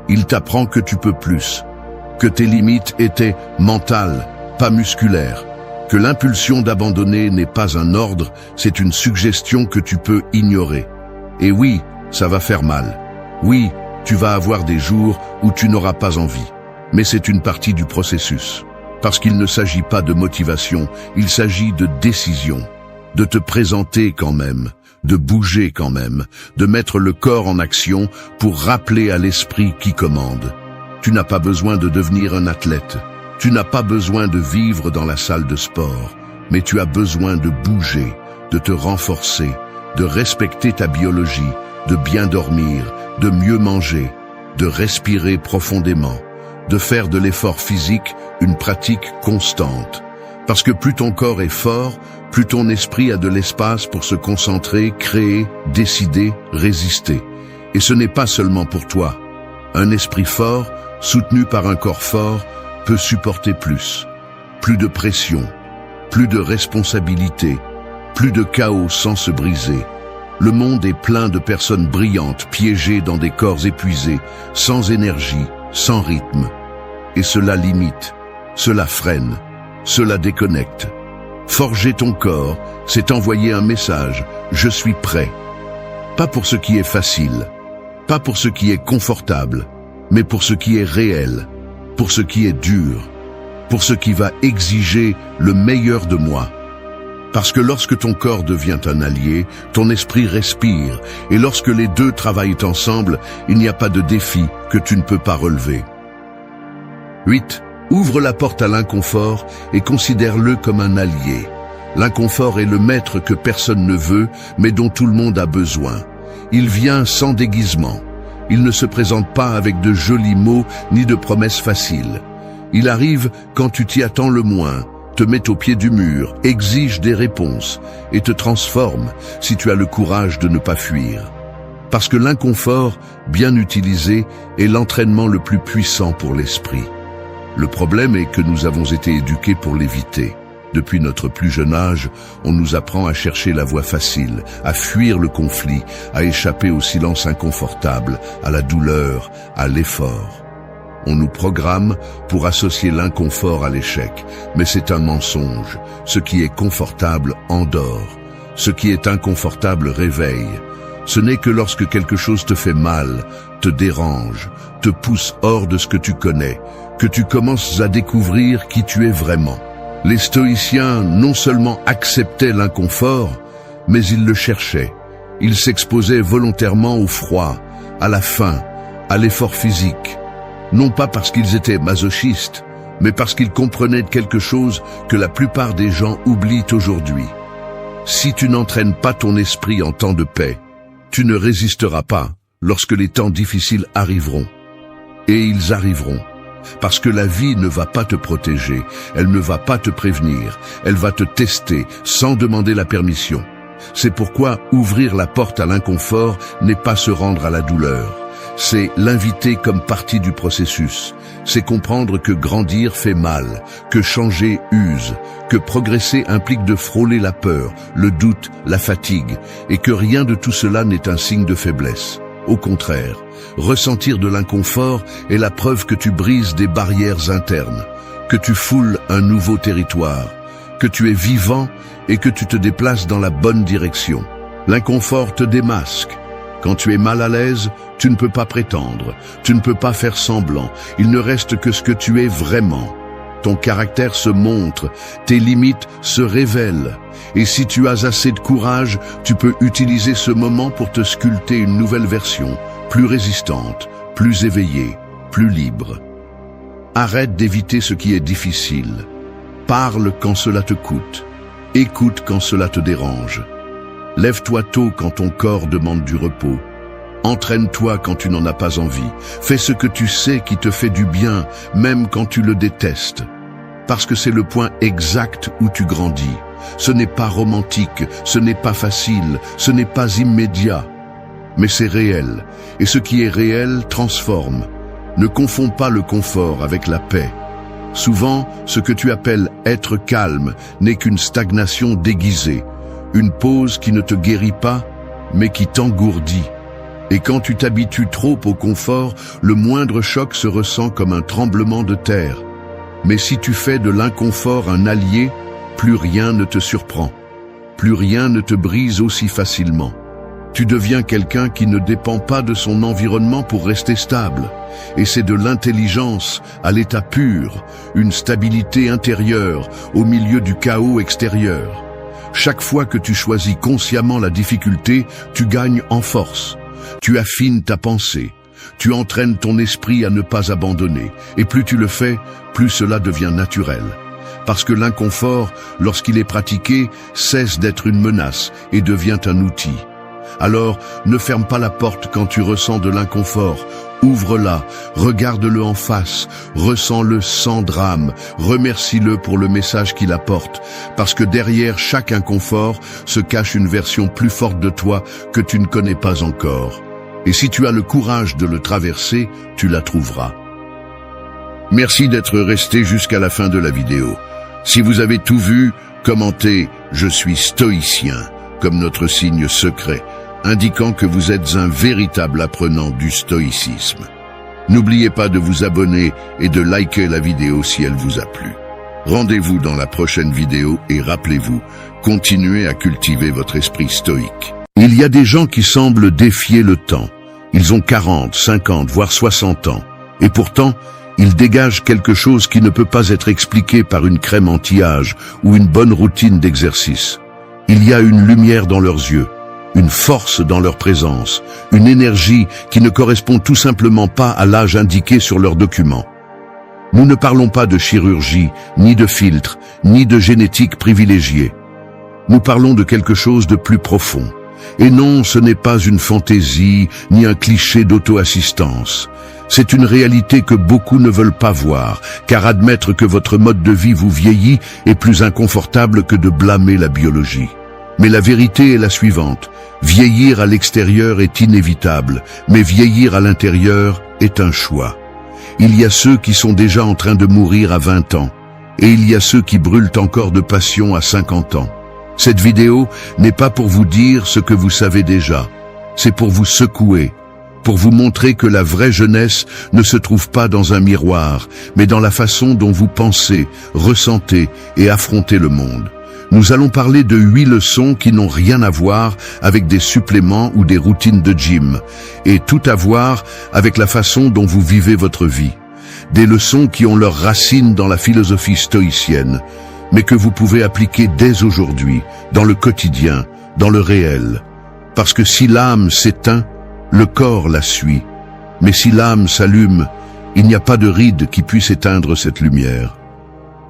Il t'apprend que tu peux plus, que tes limites étaient mentales, pas musculaires, que l'impulsion d'abandonner n'est pas un ordre, c'est une suggestion que tu peux ignorer. Et oui, ça va faire mal. Oui, tu vas avoir des jours où tu n'auras pas envie. Mais c'est une partie du processus. Parce qu'il ne s'agit pas de motivation, il s'agit de décision. De te présenter quand même, de bouger quand même, de mettre le corps en action pour rappeler à l'esprit qui commande. Tu n'as pas besoin de devenir un athlète. Tu n'as pas besoin de vivre dans la salle de sport. Mais tu as besoin de bouger, de te renforcer, de respecter ta biologie, de bien dormir, de mieux manger, de respirer profondément, de faire de l'effort physique une pratique constante. Parce que plus ton corps est fort, plus ton esprit a de l'espace pour se concentrer, créer, décider, résister. Et ce n'est pas seulement pour toi. Un esprit fort, soutenu par un corps fort, peut supporter plus. Plus de pression, plus de responsabilité, plus de chaos sans se briser. Le monde est plein de personnes brillantes, piégées dans des corps épuisés, sans énergie, sans rythme. Et cela limite, cela freine, cela déconnecte. Forger ton corps, c'est envoyer un message, je suis prêt. Pas pour ce qui est facile, pas pour ce qui est confortable, mais pour ce qui est réel, pour ce qui est dur, pour ce qui va exiger le meilleur de moi. Parce que lorsque ton corps devient un allié, ton esprit respire, et lorsque les deux travaillent ensemble, il n'y a pas de défi que tu ne peux pas relever. 8. Ouvre la porte à l'inconfort et considère-le comme un allié. L'inconfort est le maître que personne ne veut, mais dont tout le monde a besoin. Il vient sans déguisement. Il ne se présente pas avec de jolis mots ni de promesses faciles. Il arrive quand tu t'y attends le moins, te met au pied du mur, exige des réponses et te transforme si tu as le courage de ne pas fuir. Parce que l'inconfort, bien utilisé, est l'entraînement le plus puissant pour l'esprit. Le problème est que nous avons été éduqués pour l'éviter. Depuis notre plus jeune âge, on nous apprend à chercher la voie facile, à fuir le conflit, à échapper au silence inconfortable, à la douleur, à l'effort. On nous programme pour associer l'inconfort à l'échec, mais c'est un mensonge. Ce qui est confortable endort. Ce qui est inconfortable réveille. Ce n'est que lorsque quelque chose te fait mal, te dérange, te pousse hors de ce que tu connais, que tu commences à découvrir qui tu es vraiment. Les stoïciens non seulement acceptaient l'inconfort, mais ils le cherchaient. Ils s'exposaient volontairement au froid, à la faim, à l'effort physique. Non pas parce qu'ils étaient masochistes, mais parce qu'ils comprenaient quelque chose que la plupart des gens oublient aujourd'hui. Si tu n'entraînes pas ton esprit en temps de paix, tu ne résisteras pas lorsque les temps difficiles arriveront. Et ils arriveront. Parce que la vie ne va pas te protéger, elle ne va pas te prévenir, elle va te tester sans demander la permission. C'est pourquoi ouvrir la porte à l'inconfort n'est pas se rendre à la douleur. C'est l'inviter comme partie du processus. C'est comprendre que grandir fait mal, que changer use, que progresser implique de frôler la peur, le doute, la fatigue, et que rien de tout cela n'est un signe de faiblesse. Au contraire, ressentir de l'inconfort est la preuve que tu brises des barrières internes, que tu foules un nouveau territoire, que tu es vivant et que tu te déplaces dans la bonne direction. L'inconfort te démasque. Quand tu es mal à l'aise, tu ne peux pas prétendre, tu ne peux pas faire semblant, il ne reste que ce que tu es vraiment. Ton caractère se montre, tes limites se révèlent. Et si tu as assez de courage, tu peux utiliser ce moment pour te sculpter une nouvelle version, plus résistante, plus éveillée, plus libre. Arrête d'éviter ce qui est difficile. Parle quand cela te coûte. Écoute quand cela te dérange. Lève-toi tôt quand ton corps demande du repos. Entraîne-toi quand tu n'en as pas envie. Fais ce que tu sais qui te fait du bien, même quand tu le détestes. Parce que c'est le point exact où tu grandis. Ce n'est pas romantique, ce n'est pas facile, ce n'est pas immédiat. Mais c'est réel. Et ce qui est réel transforme. Ne confonds pas le confort avec la paix. Souvent, ce que tu appelles être calme n'est qu'une stagnation déguisée. Une pause qui ne te guérit pas, mais qui t'engourdit. Et quand tu t'habitues trop au confort, le moindre choc se ressent comme un tremblement de terre. Mais si tu fais de l'inconfort un allié, plus rien ne te surprend. Plus rien ne te brise aussi facilement. Tu deviens quelqu'un qui ne dépend pas de son environnement pour rester stable. Et c'est de l'intelligence à l'état pur, une stabilité intérieure au milieu du chaos extérieur. Chaque fois que tu choisis consciemment la difficulté, tu gagnes en force. Tu affines ta pensée. Tu entraînes ton esprit à ne pas abandonner. Et plus tu le fais, plus cela devient naturel. Parce que l'inconfort, lorsqu'il est pratiqué, cesse d'être une menace et devient un outil. Alors, ne ferme pas la porte quand tu ressens de l'inconfort. Ouvre-la, regarde-le en face, ressens-le sans drame, remercie-le pour le message qu'il apporte, parce que derrière chaque inconfort se cache une version plus forte de toi que tu ne connais pas encore. Et si tu as le courage de le traverser, tu la trouveras. Merci d'être resté jusqu'à la fin de la vidéo. Si vous avez tout vu, commentez « Je suis stoïcien » comme notre signe secret, indiquant que vous êtes un véritable apprenant du stoïcisme. N'oubliez pas de vous abonner et de liker la vidéo si elle vous a plu. Rendez-vous dans la prochaine vidéo et rappelez-vous, continuez à cultiver votre esprit stoïque. Il y a des gens qui semblent défier le temps. Ils ont 40, 50, voire 60 ans. Et pourtant, ils dégagent quelque chose qui ne peut pas être expliqué par une crème anti-âge ou une bonne routine d'exercice. Il y a une lumière dans leurs yeux, une force dans leur présence, une énergie qui ne correspond tout simplement pas à l'âge indiqué sur leurs documents. Nous ne parlons pas de chirurgie, ni de filtre, ni de génétique privilégiée. Nous parlons de quelque chose de plus profond. Et non, ce n'est pas une fantaisie, ni un cliché d'auto-assistance. C'est une réalité que beaucoup ne veulent pas voir, car admettre que votre mode de vie vous vieillit est plus inconfortable que de blâmer la biologie. Mais la vérité est la suivante. Vieillir à l'extérieur est inévitable, mais vieillir à l'intérieur est un choix. Il y a ceux qui sont déjà en train de mourir à 20 ans, et il y a ceux qui brûlent encore de passion à 50 ans. Cette vidéo n'est pas pour vous dire ce que vous savez déjà, c'est pour vous secouer, pour vous montrer que la vraie jeunesse ne se trouve pas dans un miroir, mais dans la façon dont vous pensez, ressentez et affrontez le monde. Nous allons parler de 8 leçons qui n'ont rien à voir avec des suppléments ou des routines de gym, et tout à voir avec la façon dont vous vivez votre vie. Des leçons qui ont leurs racines dans la philosophie stoïcienne, mais que vous pouvez appliquer dès aujourd'hui, dans le quotidien, dans le réel. Parce que si l'âme s'éteint, le corps la suit. Mais si l'âme s'allume, il n'y a pas de ride qui puisse éteindre cette lumière.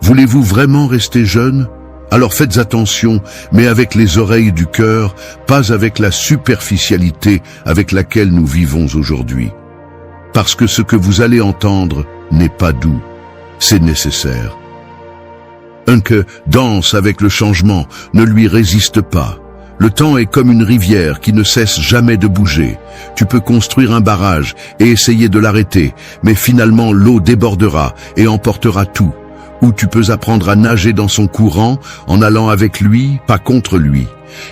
Voulez-vous vraiment rester jeune ? Alors faites attention, mais avec les oreilles du cœur, pas avec la superficialité avec laquelle nous vivons aujourd'hui. Parce que ce que vous allez entendre n'est pas doux, c'est nécessaire. Un que danse avec le changement ne lui résiste pas. Le temps est comme une rivière qui ne cesse jamais de bouger. Tu peux construire un barrage et essayer de l'arrêter, mais finalement l'eau débordera et emportera tout. Ou tu peux apprendre à nager dans son courant en allant avec lui, pas contre lui.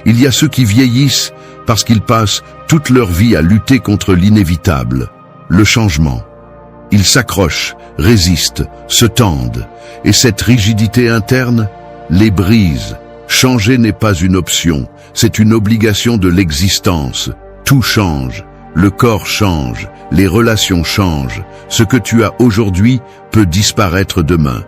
Il y a ceux qui vieillissent parce qu'ils passent toute leur vie à lutter contre l'inévitable, le changement. Ils s'accrochent, résistent, se tendent, et cette rigidité interne les brise. Changer n'est pas une option, c'est une obligation de l'existence. Tout change, le corps change, les relations changent. Ce que tu as aujourd'hui peut disparaître demain.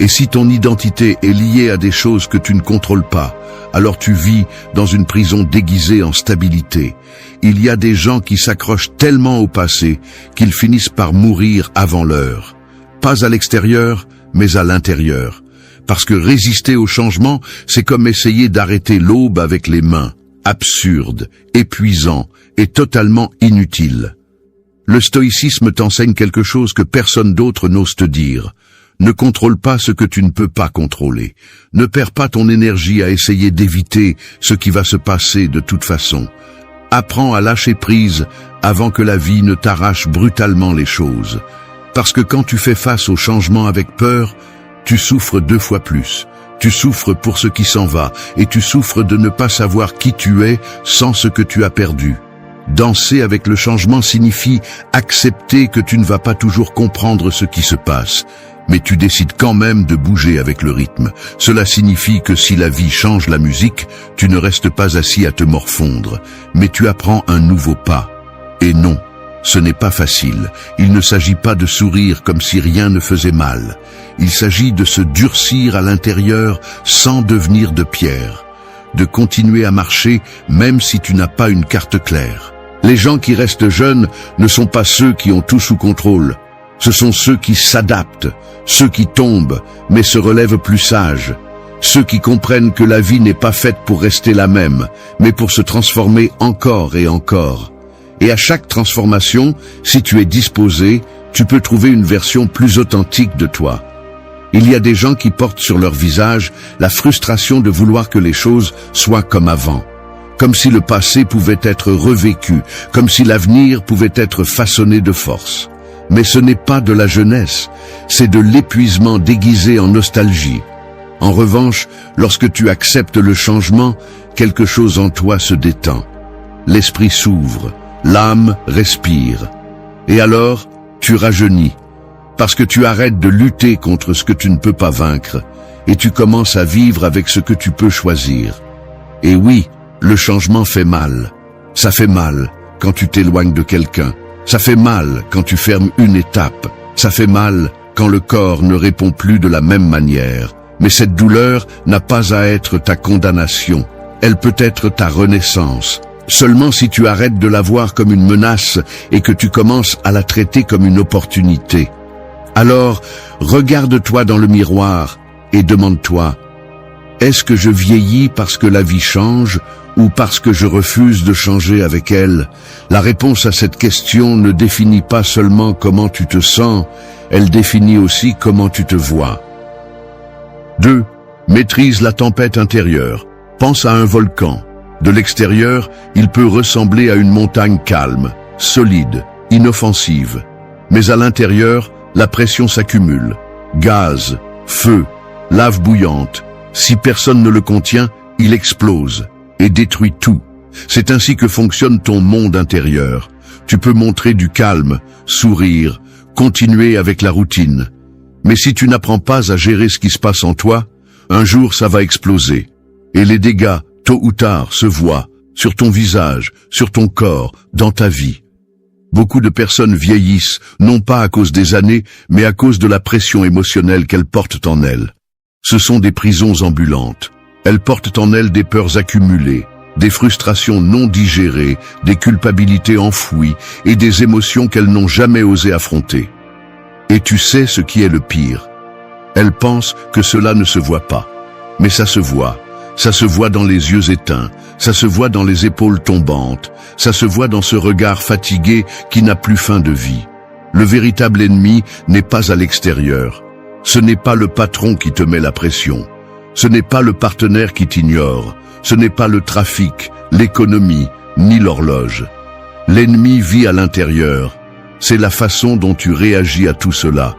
Et si ton identité est liée à des choses que tu ne contrôles pas, alors tu vis dans une prison déguisée en stabilité. Il y a des gens qui s'accrochent tellement au passé qu'ils finissent par mourir avant l'heure. Pas à l'extérieur, mais à l'intérieur. Parce que résister au changement, c'est comme essayer d'arrêter l'aube avec les mains. Absurde, épuisant et totalement inutile. Le stoïcisme t'enseigne quelque chose que personne d'autre n'ose te dire. Ne contrôle pas ce que tu ne peux pas contrôler. Ne perds pas ton énergie à essayer d'éviter ce qui va se passer de toute façon. Apprends à lâcher prise avant que la vie ne t'arrache brutalement les choses. Parce que quand tu fais face au changement avec peur, tu souffres 2 fois plus. Tu souffres pour ce qui s'en va et tu souffres de ne pas savoir qui tu es sans ce que tu as perdu. Danser avec le changement signifie accepter que tu ne vas pas toujours comprendre ce qui se passe, mais tu décides quand même de bouger avec le rythme. Cela signifie que si la vie change la musique, tu ne restes pas assis à te morfondre, mais tu apprends un nouveau pas. Et non, ce n'est pas facile. Il ne s'agit pas de sourire comme si rien ne faisait mal. Il s'agit de se durcir à l'intérieur sans devenir de pierre, de continuer à marcher même si tu n'as pas une carte claire. Les gens qui restent jeunes ne sont pas ceux qui ont tout sous contrôle. Ce sont ceux qui s'adaptent, ceux qui tombent, mais se relèvent plus sages. Ceux qui comprennent que la vie n'est pas faite pour rester la même, mais pour se transformer encore et encore. Et à chaque transformation, si tu es disposé, tu peux trouver une version plus authentique de toi. Il y a des gens qui portent sur leur visage la frustration de vouloir que les choses soient comme avant. Comme si le passé pouvait être revécu, comme si l'avenir pouvait être façonné de force. Mais ce n'est pas de la jeunesse, c'est de l'épuisement déguisé en nostalgie. En revanche, lorsque tu acceptes le changement, quelque chose en toi se détend. L'esprit s'ouvre, l'âme respire. Et alors, tu rajeunis, parce que tu arrêtes de lutter contre ce que tu ne peux pas vaincre, et tu commences à vivre avec ce que tu peux choisir. Et oui, le changement fait mal. Ça fait mal quand tu t'éloignes de quelqu'un. Ça fait mal quand tu fermes une étape. Ça fait mal quand le corps ne répond plus de la même manière. Mais cette douleur n'a pas à être ta condamnation. Elle peut être ta renaissance. Seulement si tu arrêtes de la voir comme une menace et que tu commences à la traiter comme une opportunité. Alors, regarde-toi dans le miroir et demande-toi, est-ce que je vieillis parce que la vie change ou parce que je refuse de changer avec elle? La réponse à cette question ne définit pas seulement comment tu te sens, elle définit aussi comment tu te vois. 2. Maîtrise la tempête intérieure. Pense à un volcan. De l'extérieur, il peut ressembler à une montagne calme, solide, inoffensive. Mais à l'intérieur, la pression s'accumule. Gaz, feu, lave bouillante. Si personne ne le contient, il explose et détruit tout. C'est ainsi que fonctionne ton monde intérieur. Tu peux montrer du calme, sourire, continuer avec la routine. Mais si tu n'apprends pas à gérer ce qui se passe en toi, un jour ça va exploser. Et les dégâts, tôt ou tard, se voient sur ton visage, sur ton corps, dans ta vie. Beaucoup de personnes vieillissent, non pas à cause des années, mais à cause de la pression émotionnelle qu'elles portent en elles. Ce sont des prisons ambulantes. Elles portent en elles des peurs accumulées, des frustrations non digérées, des culpabilités enfouies et des émotions qu'elles n'ont jamais osé affronter. Et tu sais ce qui est le pire. Elles pensent que cela ne se voit pas. Mais ça se voit. Ça se voit dans les yeux éteints, ça se voit dans les épaules tombantes, ça se voit dans ce regard fatigué qui n'a plus fin de vie. Le véritable ennemi n'est pas à l'extérieur. Ce n'est pas le patron qui te met la pression. Ce n'est pas le partenaire qui t'ignore. Ce n'est pas le trafic, l'économie, ni l'horloge. L'ennemi vit à l'intérieur. C'est la façon dont tu réagis à tout cela.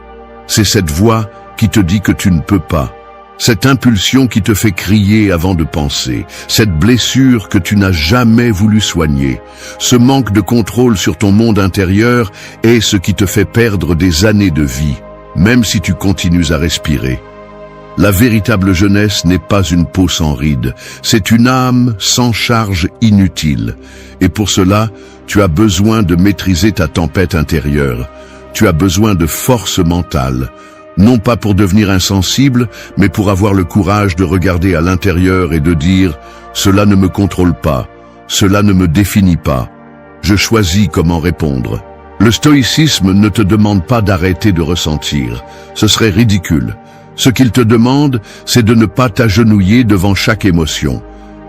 C'est cette voix qui te dit que tu ne peux pas. Cette impulsion qui te fait crier avant de penser, cette blessure que tu n'as jamais voulu soigner, ce manque de contrôle sur ton monde intérieur est ce qui te fait perdre des années de vie, même si tu continues à respirer. La véritable jeunesse n'est pas une peau sans rides, c'est une âme sans charge inutile. Et pour cela, tu as besoin de maîtriser ta tempête intérieure. Tu as besoin de force mentale. Non pas pour devenir insensible, mais pour avoir le courage de regarder à l'intérieur et de dire « Cela ne me contrôle pas, cela ne me définit pas. Je choisis comment répondre. » Le stoïcisme ne te demande pas d'arrêter de ressentir. Ce serait ridicule. Ce qu'il te demande, c'est de ne pas t'agenouiller devant chaque émotion.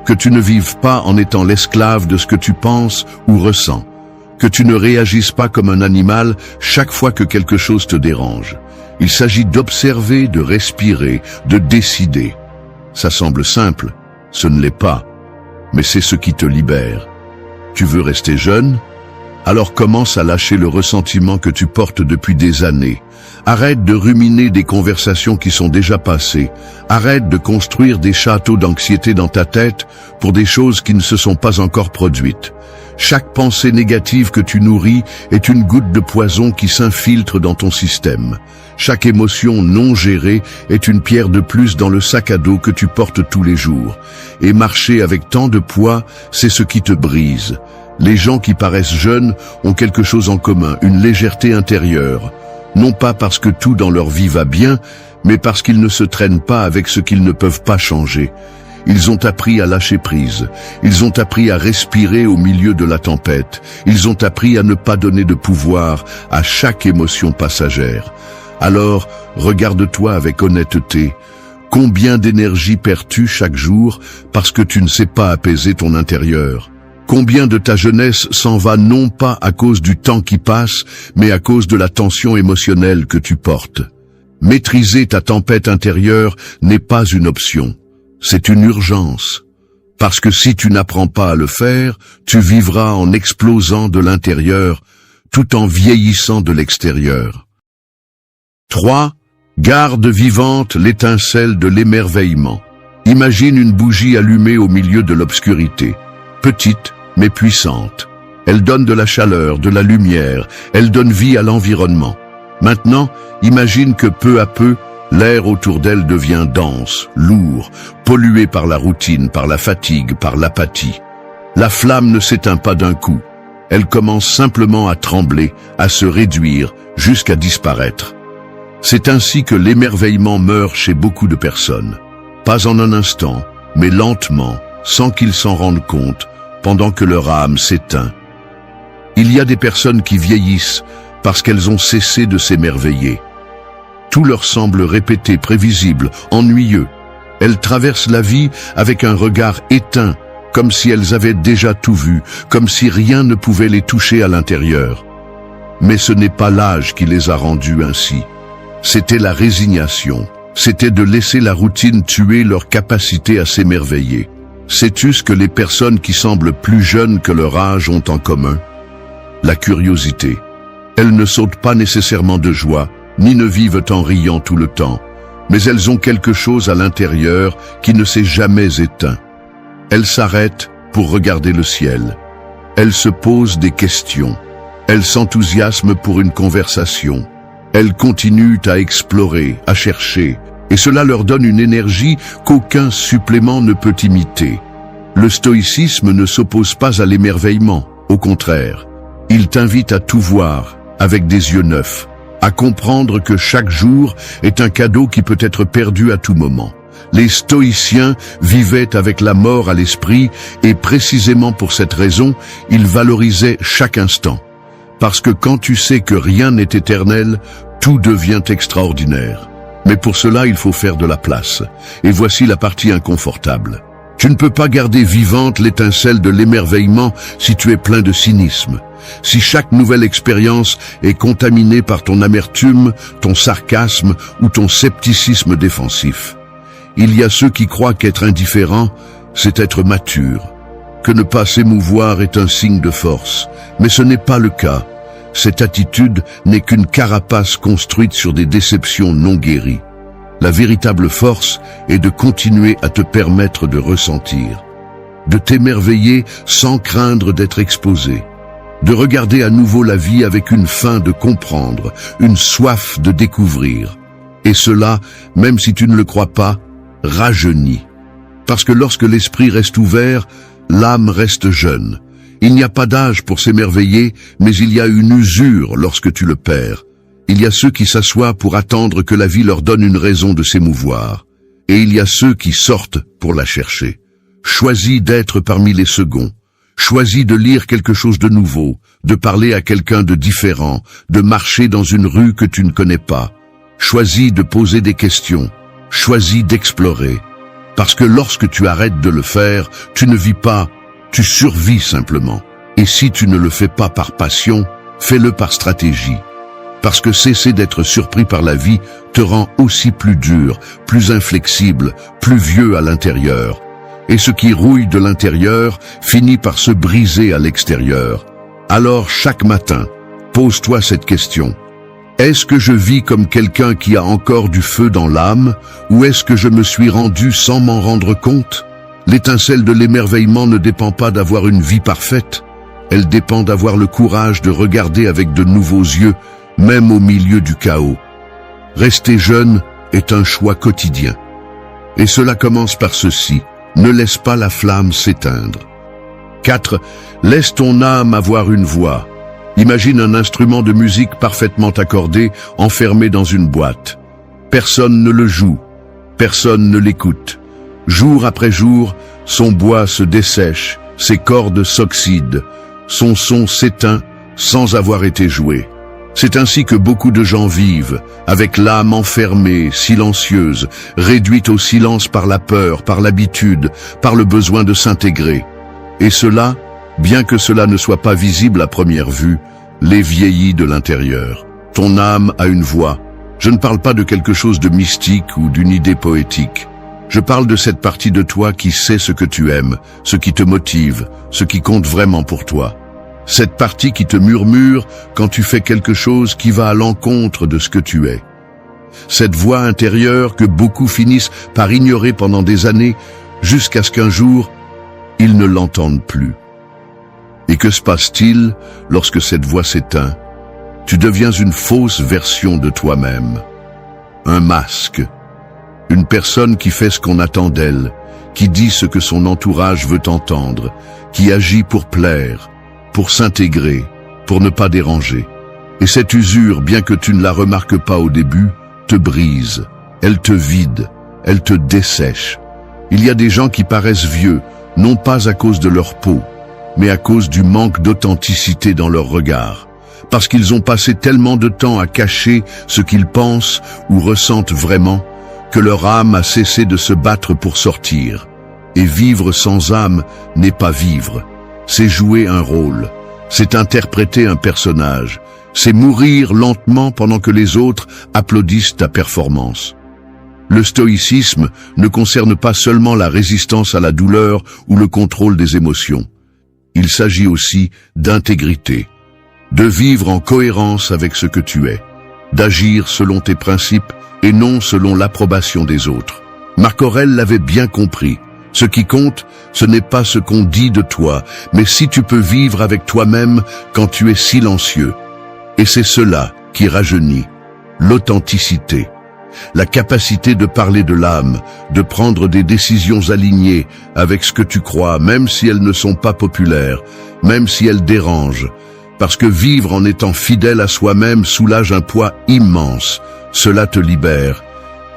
Que tu ne vives pas en étant l'esclave de ce que tu penses ou ressens. Que tu ne réagisses pas comme un animal chaque fois que quelque chose te dérange. Il s'agit d'observer, de respirer, de décider. Ça semble simple, ce ne l'est pas, mais c'est ce qui te libère. Tu veux rester jeune? Alors commence à lâcher le ressentiment que tu portes depuis des années. Arrête de ruminer des conversations qui sont déjà passées. Arrête de construire des châteaux d'anxiété dans ta tête pour des choses qui ne se sont pas encore produites. Chaque pensée négative que tu nourris est une goutte de poison qui s'infiltre dans ton système. Chaque émotion non gérée est une pierre de plus dans le sac à dos que tu portes tous les jours. Et marcher avec tant de poids, c'est ce qui te brise. Les gens qui paraissent jeunes ont quelque chose en commun, une légèreté intérieure. Non pas parce que tout dans leur vie va bien, mais parce qu'ils ne se traînent pas avec ce qu'ils ne peuvent pas changer. Ils ont appris à lâcher prise. Ils ont appris à respirer au milieu de la tempête. Ils ont appris à ne pas donner de pouvoir à chaque émotion passagère. Alors, regarde-toi avec honnêteté. Combien d'énergie perds-tu chaque jour parce que tu ne sais pas apaiser ton intérieur? Combien de ta jeunesse s'en va non pas à cause du temps qui passe, mais à cause de la tension émotionnelle que tu portes? Maîtriser ta tempête intérieure n'est pas une option, c'est une urgence. Parce que si tu n'apprends pas à le faire, tu vivras en explosant de l'intérieur, tout en vieillissant de l'extérieur. 3. Garde vivante l'étincelle de l'émerveillement. Imagine une bougie allumée au milieu de l'obscurité. Petite, mais puissante. Elle donne de la chaleur, de la lumière, elle donne vie à l'environnement. Maintenant, imagine que peu à peu, l'air autour d'elle devient dense, lourd, pollué par la routine, par la fatigue, par l'apathie. La flamme ne s'éteint pas d'un coup. Elle commence simplement à trembler, à se réduire, jusqu'à disparaître. C'est ainsi que l'émerveillement meurt chez beaucoup de personnes. Pas en un instant, mais lentement, sans qu'ils s'en rendent compte, pendant que leur âme s'éteint. Il y a des personnes qui vieillissent parce qu'elles ont cessé de s'émerveiller. Tout leur semble répété, prévisible, ennuyeux. Elles traversent la vie avec un regard éteint, comme si elles avaient déjà tout vu, comme si rien ne pouvait les toucher à l'intérieur. Mais ce n'est pas l'âge qui les a rendues ainsi. C'était la résignation. C'était de laisser la routine tuer leur capacité à s'émerveiller. Sais-tu ce que les personnes qui semblent plus jeunes que leur âge ont en commun? La curiosité. Elles ne sautent pas nécessairement de joie, ni ne vivent en riant tout le temps, mais elles ont quelque chose à l'intérieur qui ne s'est jamais éteint. Elles s'arrêtent pour regarder le ciel. Elles se posent des questions. Elles s'enthousiasment pour une conversation. Elles continuent à explorer, à chercher, et cela leur donne une énergie qu'aucun supplément ne peut imiter. Le stoïcisme ne s'oppose pas à l'émerveillement, au contraire. Il t'invite à tout voir, avec des yeux neufs, à comprendre que chaque jour est un cadeau qui peut être perdu à tout moment. Les stoïciens vivaient avec la mort à l'esprit et précisément pour cette raison, ils valorisaient chaque instant. Parce que quand tu sais que rien n'est éternel, tout devient extraordinaire. Mais pour cela, il faut faire de la place. Et voici la partie inconfortable. Tu ne peux pas garder vivante l'étincelle de l'émerveillement si tu es plein de cynisme. Si chaque nouvelle expérience est contaminée par ton amertume, ton sarcasme ou ton scepticisme défensif. Il y a ceux qui croient qu'être indifférent, c'est être mature, que ne pas s'émouvoir est un signe de force, mais ce n'est pas le cas. Cette attitude n'est qu'une carapace construite sur des déceptions non guéries. La véritable force est de continuer à te permettre de ressentir, de t'émerveiller sans craindre d'être exposé, de regarder à nouveau la vie avec une faim de comprendre, une soif de découvrir. Et cela, même si tu ne le crois pas, rajeunit. Parce que lorsque l'esprit reste ouvert, l'âme reste jeune. Il n'y a pas d'âge pour s'émerveiller, mais il y a une usure lorsque tu le perds. Il y a ceux qui s'assoient pour attendre que la vie leur donne une raison de s'émouvoir. Et il y a ceux qui sortent pour la chercher. Choisis d'être parmi les seconds. Choisis de lire quelque chose de nouveau, de parler à quelqu'un de différent, de marcher dans une rue que tu ne connais pas. Choisis de poser des questions. Choisis d'explorer. Parce que lorsque tu arrêtes de le faire, tu ne vis pas, tu survis simplement. Et si tu ne le fais pas par passion, fais-le par stratégie. Parce que cesser d'être surpris par la vie te rend aussi plus dur, plus inflexible, plus vieux à l'intérieur. Et ce qui rouille de l'intérieur finit par se briser à l'extérieur. Alors chaque matin, pose-toi cette question. Est-ce que je vis comme quelqu'un qui a encore du feu dans l'âme, ou est-ce que je me suis rendu sans m'en rendre compte? L'étincelle de l'émerveillement ne dépend pas d'avoir une vie parfaite. Elle dépend d'avoir le courage de regarder avec de nouveaux yeux, même au milieu du chaos. Rester jeune est un choix quotidien. Et cela commence par ceci: ne laisse pas la flamme s'éteindre. 4. Laisse ton âme avoir une voix. Imagine un instrument de musique parfaitement accordé, enfermé dans une boîte. Personne ne le joue, personne ne l'écoute. Jour après jour, son bois se dessèche, ses cordes s'oxydent, son son s'éteint sans avoir été joué. C'est ainsi que beaucoup de gens vivent, avec l'âme enfermée, silencieuse, réduite au silence par la peur, par l'habitude, par le besoin de s'intégrer. Et cela, bien que cela ne soit pas visible à première vue, les vieillit de l'intérieur. Ton âme a une voix. Je ne parle pas de quelque chose de mystique ou d'une idée poétique. Je parle de cette partie de toi qui sait ce que tu aimes, ce qui te motive, ce qui compte vraiment pour toi. Cette partie qui te murmure quand tu fais quelque chose qui va à l'encontre de ce que tu es. Cette voix intérieure que beaucoup finissent par ignorer pendant des années, jusqu'à ce qu'un jour, ils ne l'entendent plus. Et que se passe-t-il lorsque cette voix s'éteint? Tu deviens une fausse version de toi-même. Un masque. Une personne qui fait ce qu'on attend d'elle, qui dit ce que son entourage veut entendre, qui agit pour plaire, pour s'intégrer, pour ne pas déranger. Et cette usure, bien que tu ne la remarques pas au début, te brise, elle te vide, elle te dessèche. Il y a des gens qui paraissent vieux, non pas à cause de leur peau, mais à cause du manque d'authenticité dans leur regard, parce qu'ils ont passé tellement de temps à cacher ce qu'ils pensent ou ressentent vraiment, que leur âme a cessé de se battre pour sortir. Et vivre sans âme n'est pas vivre. C'est jouer un rôle, c'est interpréter un personnage, c'est mourir lentement pendant que les autres applaudissent ta performance. Le stoïcisme ne concerne pas seulement la résistance à la douleur ou le contrôle des émotions. Il s'agit aussi d'intégrité, de vivre en cohérence avec ce que tu es, d'agir selon tes principes et non selon l'approbation des autres. Marc Aurèle l'avait bien compris. Ce qui compte, ce n'est pas ce qu'on dit de toi, mais si tu peux vivre avec toi-même quand tu es silencieux. Et c'est cela qui rajeunit, l'authenticité, la capacité de parler de l'âme, de prendre des décisions alignées avec ce que tu crois, même si elles ne sont pas populaires, même si elles dérangent. Parce que vivre en étant fidèle à soi-même soulage un poids immense, cela te libère.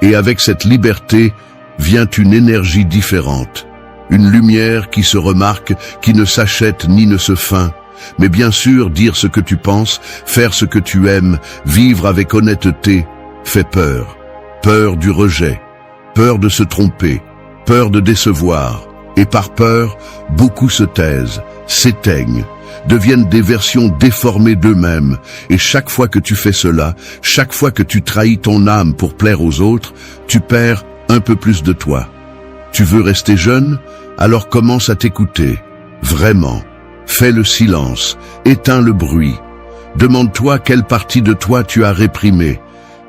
Et avec cette liberté, vient une énergie différente, une lumière qui se remarque, qui ne s'achète ni ne se feint. Mais bien sûr, dire ce que tu penses, faire ce que tu aimes, vivre avec honnêteté, fait peur. Peur du rejet, peur de se tromper, peur de décevoir. Et par peur, beaucoup se taisent, s'éteignent, deviennent des versions déformées d'eux-mêmes. Et chaque fois que tu fais cela, chaque fois que tu trahis ton âme pour plaire aux autres, tu perds un peu plus de toi. Tu veux rester jeune? Alors commence à t'écouter. Vraiment. Fais le silence. Éteins le bruit. Demande-toi quelle partie de toi tu as réprimée.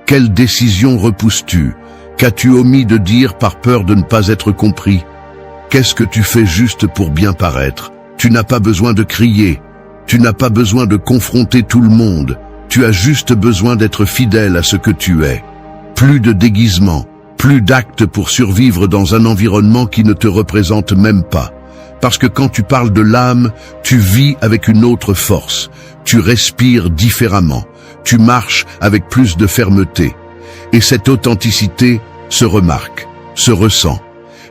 Quelle décision repousses-tu? Qu'as-tu omis de dire par peur de ne pas être compris? Qu'est-ce que tu fais juste pour bien paraître? Tu n'as pas besoin de crier. Tu n'as pas besoin de confronter tout le monde. Tu as juste besoin d'être fidèle à ce que tu es. Plus de déguisement. Plus d'actes pour survivre dans un environnement qui ne te représente même pas. Parce que quand tu parles de l'âme, tu vis avec une autre force. Tu respires différemment. Tu marches avec plus de fermeté. Et cette authenticité se remarque, se ressent.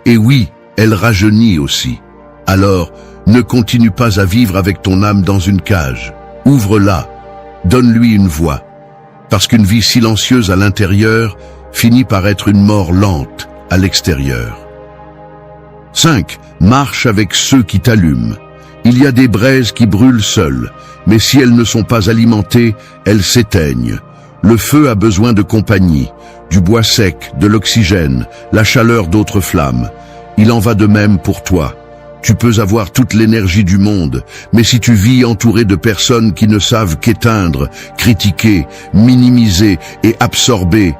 Et oui, elle rajeunit aussi. Alors, ne continue pas à vivre avec ton âme dans une cage. Ouvre-la. Donne-lui une voix. Parce qu'une vie silencieuse à l'intérieur finit par être une mort lente à l'extérieur. 5. Marche avec ceux qui t'allument. Il y a des braises qui brûlent seules, mais si elles ne sont pas alimentées, elles s'éteignent. Le feu a besoin de compagnie, du bois sec, de l'oxygène, la chaleur d'autres flammes. Il en va de même pour toi. Tu peux avoir toute l'énergie du monde, mais si tu vis entouré de personnes qui ne savent qu'éteindre, critiquer, minimiser et absorber,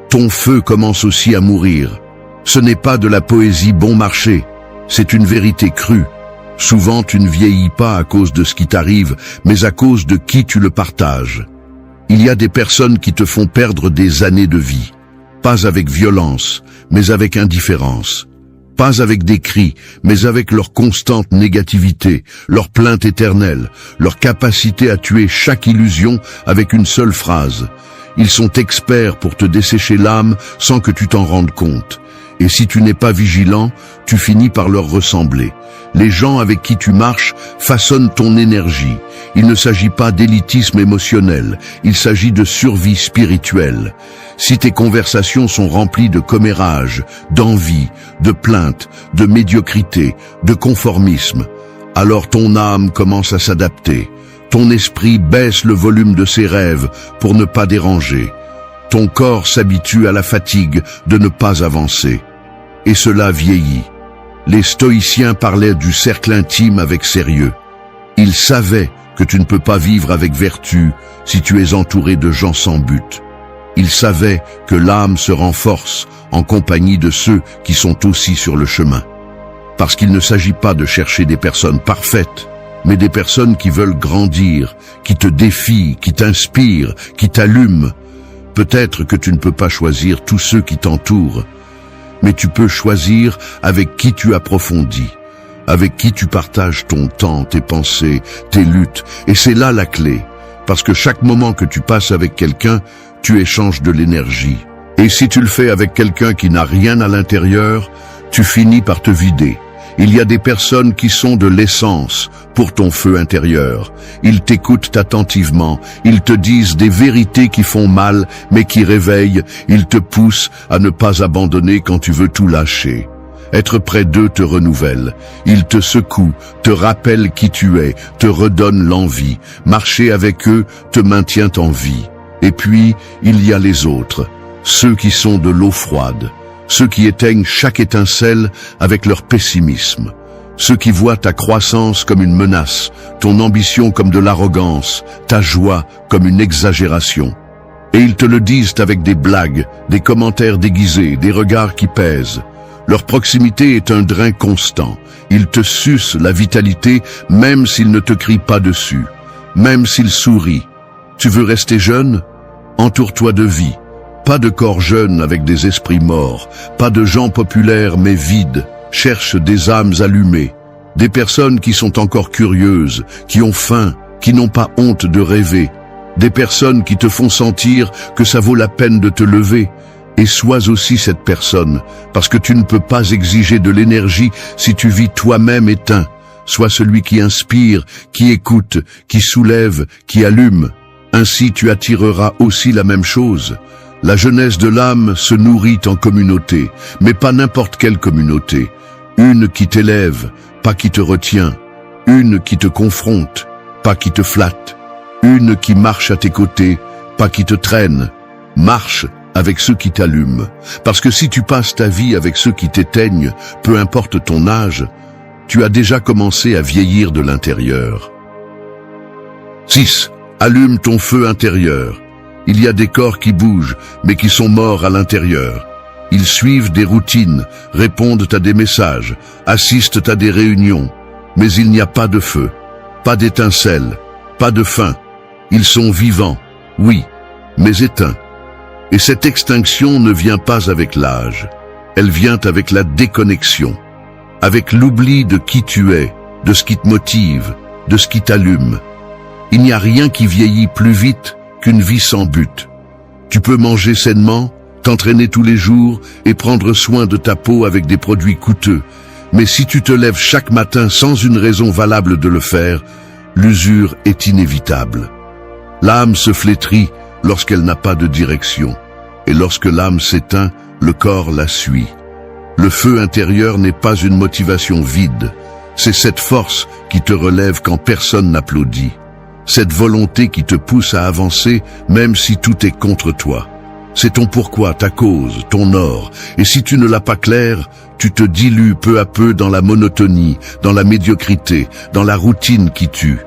ton feu commence aussi à mourir. Ce n'est pas de la poésie bon marché, c'est une vérité crue. Souvent, tu ne vieillis pas à cause de ce qui t'arrive, mais à cause de qui tu le partages. Il y a des personnes qui te font perdre des années de vie. Pas avec violence, mais avec indifférence. Pas avec des cris, mais avec leur constante négativité, leur plainte éternelle, leur capacité à tuer chaque illusion avec une seule phrase. Ils sont experts pour te dessécher l'âme sans que tu t'en rendes compte. Et si tu n'es pas vigilant, tu finis par leur ressembler. Les gens avec qui tu marches façonnent ton énergie. Il ne s'agit pas d'élitisme émotionnel, il s'agit de survie spirituelle. Si tes conversations sont remplies de commérages, d'envie, de plaintes, de médiocrité, de conformisme, alors ton âme commence à s'adapter. Ton esprit baisse le volume de ses rêves pour ne pas déranger. Ton corps s'habitue à la fatigue de ne pas avancer. Et cela vieillit. Les stoïciens parlaient du cercle intime avec sérieux. Ils savaient que tu ne peux pas vivre avec vertu si tu es entouré de gens sans but. Ils savaient que l'âme se renforce en compagnie de ceux qui sont aussi sur le chemin. Parce qu'il ne s'agit pas de chercher des personnes parfaites, mais des personnes qui veulent grandir, qui te défient, qui t'inspirent, qui t'allument. Peut-être que tu ne peux pas choisir tous ceux qui t'entourent, mais tu peux choisir avec qui tu approfondis, avec qui tu partages ton temps, tes pensées, tes luttes. Et c'est là la clé, parce que chaque moment que tu passes avec quelqu'un, tu échanges de l'énergie. Et si tu le fais avec quelqu'un qui n'a rien à l'intérieur, tu finis par te vider. Il y a des personnes qui sont de l'essence pour ton feu intérieur. Ils t'écoutent attentivement, ils te disent des vérités qui font mal, mais qui réveillent. Ils te poussent à ne pas abandonner quand tu veux tout lâcher. Être près d'eux te renouvelle. Ils te secouent, te rappellent qui tu es, te redonnent l'envie. Marcher avec eux te maintient en vie. Et puis, il y a les autres, ceux qui sont de l'eau froide. Ceux qui éteignent chaque étincelle avec leur pessimisme. Ceux qui voient ta croissance comme une menace, ton ambition comme de l'arrogance, ta joie comme une exagération. Et ils te le disent avec des blagues, des commentaires déguisés, des regards qui pèsent. Leur proximité est un drain constant. Ils te sucent la vitalité même s'ils ne te crient pas dessus, même s'ils sourient. Tu veux rester jeune? Entoure-toi de vie. Pas de corps jeunes avec des esprits morts, pas de gens populaires mais vides. Cherche des âmes allumées, des personnes qui sont encore curieuses, qui ont faim, qui n'ont pas honte de rêver, des personnes qui te font sentir que ça vaut la peine de te lever. Et sois aussi cette personne, parce que tu ne peux pas exiger de l'énergie si tu vis toi-même éteint. Sois celui qui inspire, qui écoute, qui soulève, qui allume. Ainsi tu attireras aussi la même chose. La jeunesse de l'âme se nourrit en communauté, mais pas n'importe quelle communauté. Une qui t'élève, pas qui te retient. Une qui te confronte, pas qui te flatte. Une qui marche à tes côtés, pas qui te traîne. Marche avec ceux qui t'allument. Parce que si tu passes ta vie avec ceux qui t'éteignent, peu importe ton âge, tu as déjà commencé à vieillir de l'intérieur. 6. Allume ton feu intérieur. Il y a des corps qui bougent, mais qui sont morts à l'intérieur. Ils suivent des routines, répondent à des messages, assistent à des réunions. Mais il n'y a pas de feu, pas d'étincelle, pas de faim. Ils sont vivants, oui, mais éteints. Et cette extinction ne vient pas avec l'âge. Elle vient avec la déconnexion, avec l'oubli de qui tu es, de ce qui te motive, de ce qui t'allume. Il n'y a rien qui vieillit plus vite qu'une vie sans but. Tu peux manger sainement, t'entraîner tous les jours et prendre soin de ta peau avec des produits coûteux. Mais si tu te lèves chaque matin sans une raison valable de le faire, l'usure est inévitable. L'âme se flétrit lorsqu'elle n'a pas de direction. Et lorsque l'âme s'éteint, le corps la suit. Le feu intérieur n'est pas une motivation vide. C'est cette force qui te relève quand personne n'applaudit. Cette volonté qui te pousse à avancer même si tout est contre toi. C'est ton pourquoi, ta cause, ton or. Et si tu ne l'as pas clair, tu te dilues peu à peu dans la monotonie, dans la médiocrité, dans la routine qui tue.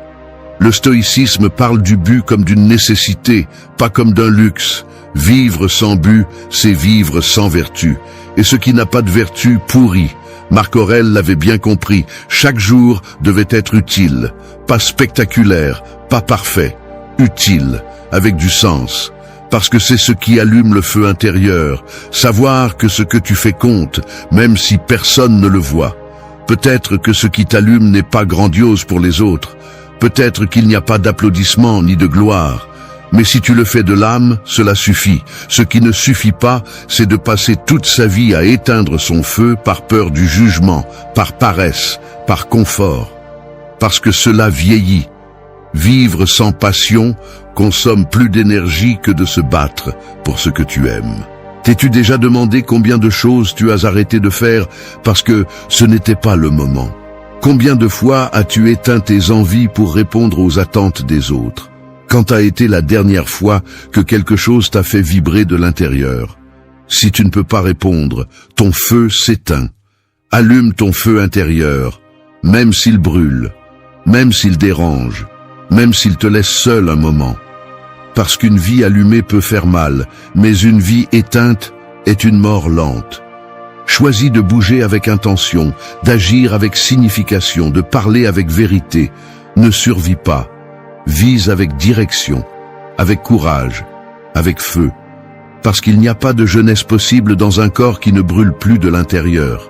Le stoïcisme parle du but comme d'une nécessité, pas comme d'un luxe. Vivre sans but, c'est vivre sans vertu. Et ce qui n'a pas de vertu pourrit. Marc Aurèle l'avait bien compris, chaque jour devait être utile, pas spectaculaire, pas parfait, utile, avec du sens. Parce que c'est ce qui allume le feu intérieur, savoir que ce que tu fais compte, même si personne ne le voit. Peut-être que ce qui t'allume n'est pas grandiose pour les autres, peut-être qu'il n'y a pas d'applaudissements ni de gloire, mais si tu le fais de l'âme, cela suffit. Ce qui ne suffit pas, c'est de passer toute sa vie à éteindre son feu par peur du jugement, par paresse, par confort. Parce que cela vieillit. Vivre sans passion consomme plus d'énergie que de se battre pour ce que tu aimes. T'es-tu déjà demandé combien de choses tu as arrêté de faire parce que ce n'était pas le moment? Combien de fois as-tu éteint tes envies pour répondre aux attentes des autres? Quand a été la dernière fois que quelque chose t'a fait vibrer de l'intérieur? Si tu ne peux pas répondre, ton feu s'éteint. Allume ton feu intérieur, même s'il brûle, même s'il dérange, même s'il te laisse seul un moment. Parce qu'une vie allumée peut faire mal, mais une vie éteinte est une mort lente. Choisis de bouger avec intention, d'agir avec signification, de parler avec vérité. Ne survis pas. Vise avec direction, avec courage, avec feu. Parce qu'il n'y a pas de jeunesse possible dans un corps qui ne brûle plus de l'intérieur.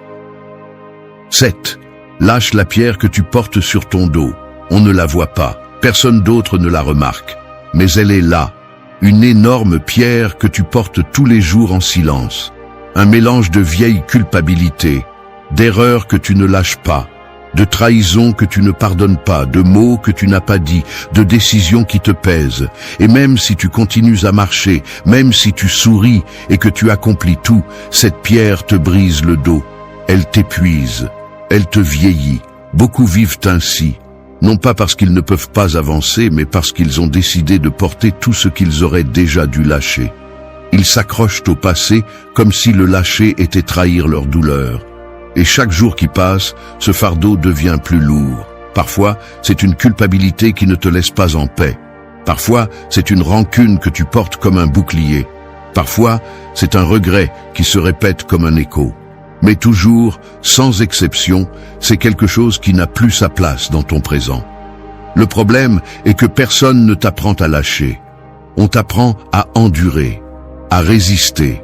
7. Lâche la pierre que tu portes sur ton dos. On ne la voit pas. Personne d'autre ne la remarque, mais elle est là, une énorme pierre que tu portes tous les jours en silence. Un mélange de vieille culpabilité, d'erreurs que tu ne lâches pas, de trahisons que tu ne pardonnes pas, de mots que tu n'as pas dit, de décisions qui te pèsent. Et même si tu continues à marcher, même si tu souris et que tu accomplis tout, cette pierre te brise le dos. Elle t'épuise, elle te vieillit. Beaucoup vivent ainsi. Non pas parce qu'ils ne peuvent pas avancer, mais parce qu'ils ont décidé de porter tout ce qu'ils auraient déjà dû lâcher. Ils s'accrochent au passé comme si le lâcher était trahir leur douleur. Et chaque jour qui passe, ce fardeau devient plus lourd. Parfois, c'est une culpabilité qui ne te laisse pas en paix. Parfois, c'est une rancune que tu portes comme un bouclier. Parfois, c'est un regret qui se répète comme un écho. Mais toujours, sans exception, c'est quelque chose qui n'a plus sa place dans ton présent. Le problème est que personne ne t'apprend à lâcher. On t'apprend à endurer, à résister,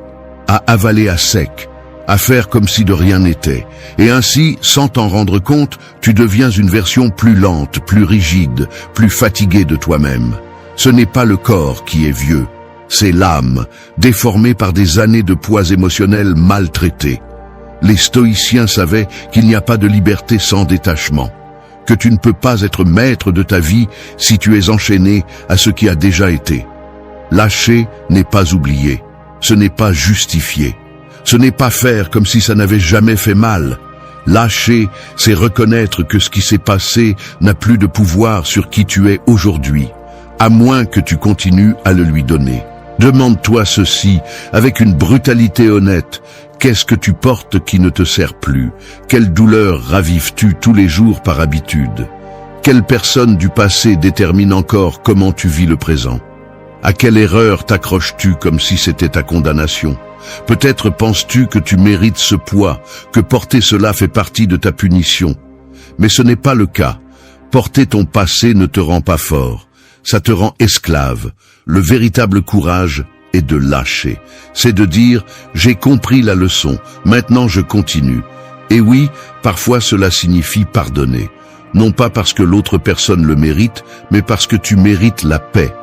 à avaler à sec, à faire comme si de rien n'était. Et ainsi, sans t'en rendre compte, tu deviens une version plus lente, plus rigide, plus fatiguée de toi-même. Ce n'est pas le corps qui est vieux, c'est l'âme, déformée par des années de poids émotionnels maltraités. Les stoïciens savaient qu'il n'y a pas de liberté sans détachement, que tu ne peux pas être maître de ta vie si tu es enchaîné à ce qui a déjà été. Lâcher n'est pas oublier, ce n'est pas justifier, ce n'est pas faire comme si ça n'avait jamais fait mal. Lâcher, c'est reconnaître que ce qui s'est passé n'a plus de pouvoir sur qui tu es aujourd'hui, à moins que tu continues à le lui donner. Demande-toi ceci avec une brutalité honnête. Qu'est-ce que tu portes qui ne te sert plus? Quelle douleur ravives-tu tous les jours par habitude? Quelle personne du passé détermine encore comment tu vis le présent? À quelle erreur t'accroches-tu comme si c'était ta condamnation? Peut-être penses-tu que tu mérites ce poids, que porter cela fait partie de ta punition. Mais ce n'est pas le cas. Porter ton passé ne te rend pas fort. Ça te rend esclave. Le véritable courage est de lâcher. C'est de dire « j'ai compris la leçon, maintenant je continue ». Et oui, parfois cela signifie pardonner. Non pas parce que l'autre personne le mérite, mais parce que tu mérites la paix.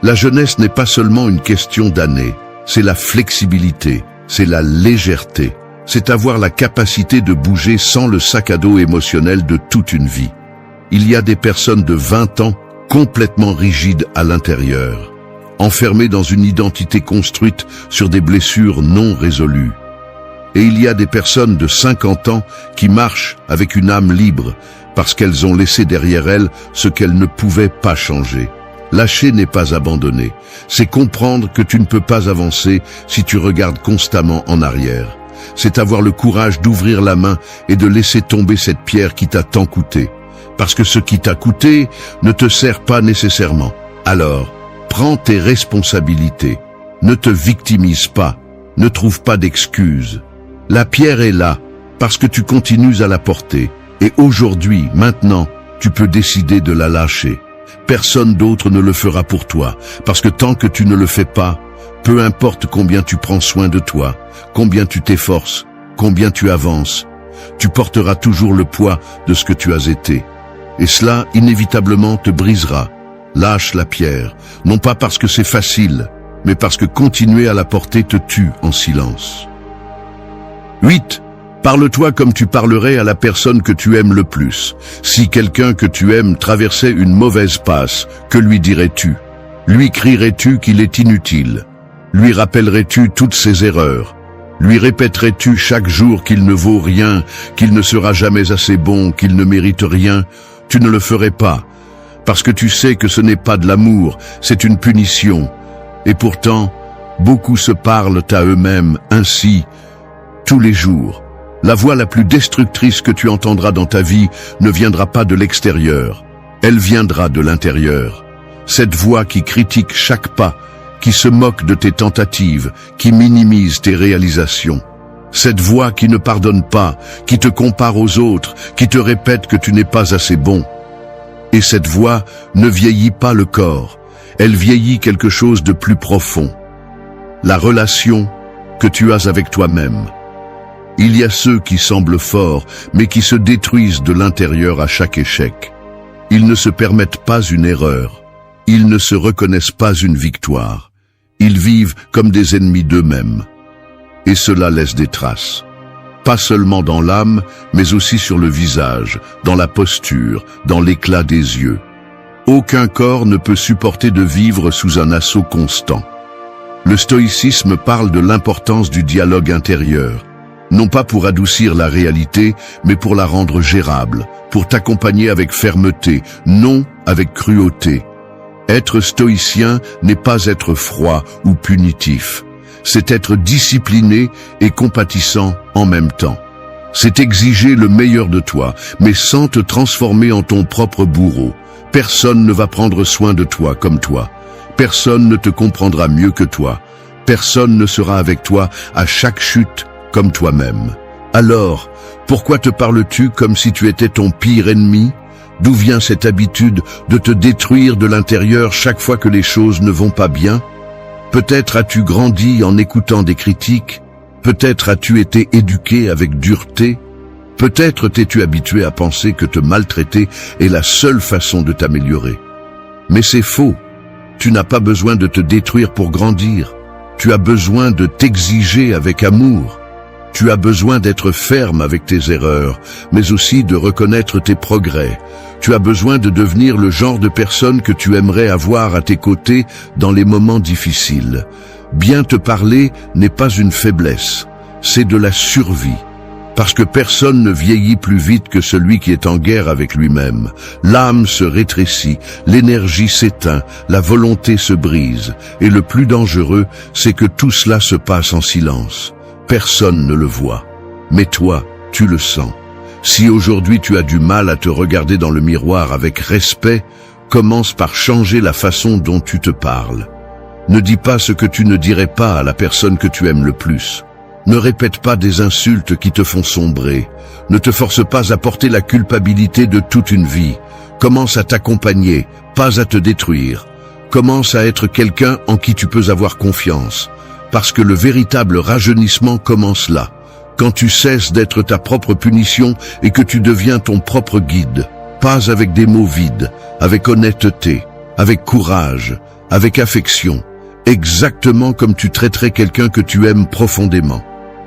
La jeunesse n'est pas seulement une question d'années, c'est la flexibilité, c'est la légèreté. C'est avoir la capacité de bouger sans le sac à dos émotionnel de toute une vie. Il y a des personnes de 20 ans complètement rigides à l'intérieur, enfermées dans une identité construite sur des blessures non résolues. Et il y a des personnes de 50 ans qui marchent avec une âme libre parce qu'elles ont laissé derrière elles ce qu'elles ne pouvaient pas changer. Lâcher n'est pas abandonner, c'est comprendre que tu ne peux pas avancer si tu regardes constamment en arrière. C'est avoir le courage d'ouvrir la main et de laisser tomber cette pierre qui t'a tant coûté. Parce que ce qui t'a coûté ne te sert pas nécessairement. Alors, prends tes responsabilités. Ne te victimise pas. Ne trouve pas d'excuses. La pierre est là. parce que tu continues à la porter. Et aujourd'hui, maintenant, tu peux décider de la lâcher. Personne d'autre ne le fera pour toi, parce que tant que tu ne le fais pas, peu importe combien tu prends soin de toi, combien tu t'efforces, combien tu avances, tu porteras toujours le poids de ce que tu as été. Et cela, inévitablement, te brisera. Lâche la pierre, non pas parce que c'est facile, mais parce que continuer à la porter te tue en silence. 8. Parle-toi comme tu parlerais à la personne que tu aimes le plus. Si quelqu'un que tu aimes traversait une mauvaise passe, que lui dirais-tu? Lui crierais-tu qu'il est inutile? Lui rappellerais-tu toutes ses erreurs? Lui répéterais-tu chaque jour qu'il ne vaut rien, qu'il ne sera jamais assez bon, qu'il ne mérite rien? Tu ne le ferais pas, parce que tu sais que ce n'est pas de l'amour, c'est une punition. Et pourtant, beaucoup se parlent à eux-mêmes ainsi, tous les jours. La voix la plus destructrice que tu entendras dans ta vie ne viendra pas de l'extérieur, elle viendra de l'intérieur. Cette voix qui critique chaque pas, qui se moque de tes tentatives, qui minimise tes réalisations. Cette voix qui ne pardonne pas, qui te compare aux autres, qui te répète que tu n'es pas assez bon. Et cette voix ne vieillit pas le corps, elle vieillit quelque chose de plus profond. La relation que tu as avec toi-même. Il y a ceux qui semblent forts, mais qui se détruisent de l'intérieur à chaque échec. Ils ne se permettent pas une erreur. Ils ne se reconnaissent pas une victoire. Ils vivent comme des ennemis d'eux-mêmes. Et cela laisse des traces. Pas seulement dans l'âme, mais aussi sur le visage, dans la posture, dans l'éclat des yeux. Aucun corps ne peut supporter de vivre sous un assaut constant. Le stoïcisme parle de l'importance du dialogue intérieur. Non pas pour adoucir la réalité, mais pour la rendre gérable, pour t'accompagner avec fermeté, non avec cruauté. Être stoïcien n'est pas être froid ou punitif. C'est être discipliné et compatissant en même temps. C'est exiger le meilleur de toi, mais sans te transformer en ton propre bourreau. Personne ne va prendre soin de toi comme toi. Personne ne te comprendra mieux que toi. Personne ne sera avec toi à chaque chute comme toi-même. Alors, pourquoi te parles-tu comme si tu étais ton pire ennemi? D'où vient cette habitude de te détruire de l'intérieur chaque fois que les choses ne vont pas bien? Peut-être as-tu grandi en écoutant des critiques, peut-être as-tu été éduqué avec dureté, peut-être t'es-tu habitué à penser que te maltraiter est la seule façon de t'améliorer. Mais c'est faux, tu n'as pas besoin de te détruire pour grandir, tu as besoin de t'exiger avec amour. Tu as besoin d'être ferme avec tes erreurs, mais aussi de reconnaître tes progrès. Tu as besoin de devenir le genre de personne que tu aimerais avoir à tes côtés dans les moments difficiles. Bien te parler n'est pas une faiblesse, c'est de la survie. Parce que personne ne vieillit plus vite que celui qui est en guerre avec lui-même. L'âme se rétrécit, l'énergie s'éteint, la volonté se brise. Et le plus dangereux, c'est que tout cela se passe en silence. Personne ne le voit, mais toi, tu le sens. Si aujourd'hui tu as du mal à te regarder dans le miroir avec respect, commence par changer la façon dont tu te parles. Ne dis pas ce que tu ne dirais pas à la personne que tu aimes le plus. Ne répète pas des insultes qui te font sombrer. Ne te force pas à porter la culpabilité de toute une vie. Commence à t'accompagner, pas à te détruire. Commence à être quelqu'un en qui tu peux avoir confiance. Parce que le véritable rajeunissement commence là, quand tu cesses d'être ta propre punition et que tu deviens ton propre guide, pas avec des mots vides, avec honnêteté, avec courage, avec affection, exactement comme tu traiterais quelqu'un que tu aimes profondément.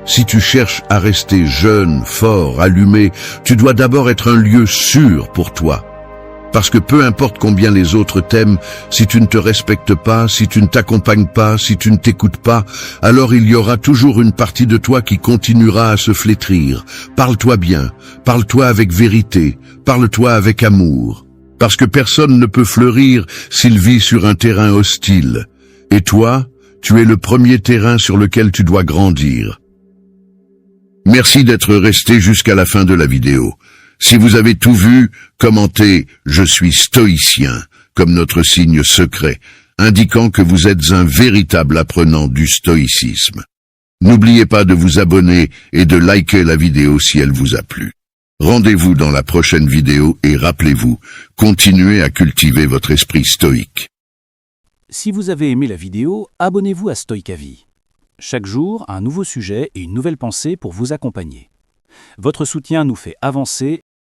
Si tu cherches à rester jeune, fort, allumé, tu dois d'abord être un lieu sûr pour toi. Parce que peu importe combien les autres t'aiment, si tu ne te respectes pas, si tu ne t'accompagnes pas, si tu ne t'écoutes pas, alors il y aura toujours une partie de toi qui continuera à se flétrir. Parle-toi bien, parle-toi avec vérité, parle-toi avec amour. Parce que personne ne peut fleurir s'il vit sur un terrain hostile. Et toi, tu es le premier terrain sur lequel tu dois grandir. Merci d'être resté jusqu'à la fin de la vidéo. Si vous avez tout vu, commentez « Je suis stoïcien » comme notre signe secret, indiquant que vous êtes un véritable apprenant du stoïcisme. N'oubliez pas de vous abonner et de liker la vidéo si elle vous a plu. Rendez-vous dans la prochaine vidéo et rappelez-vous, continuez à cultiver votre esprit stoïque. Si vous avez aimé la vidéo, abonnez-vous à Stoïcavi. Chaque jour, un nouveau sujet et une nouvelle pensée pour vous accompagner. Votre soutien nous fait avancer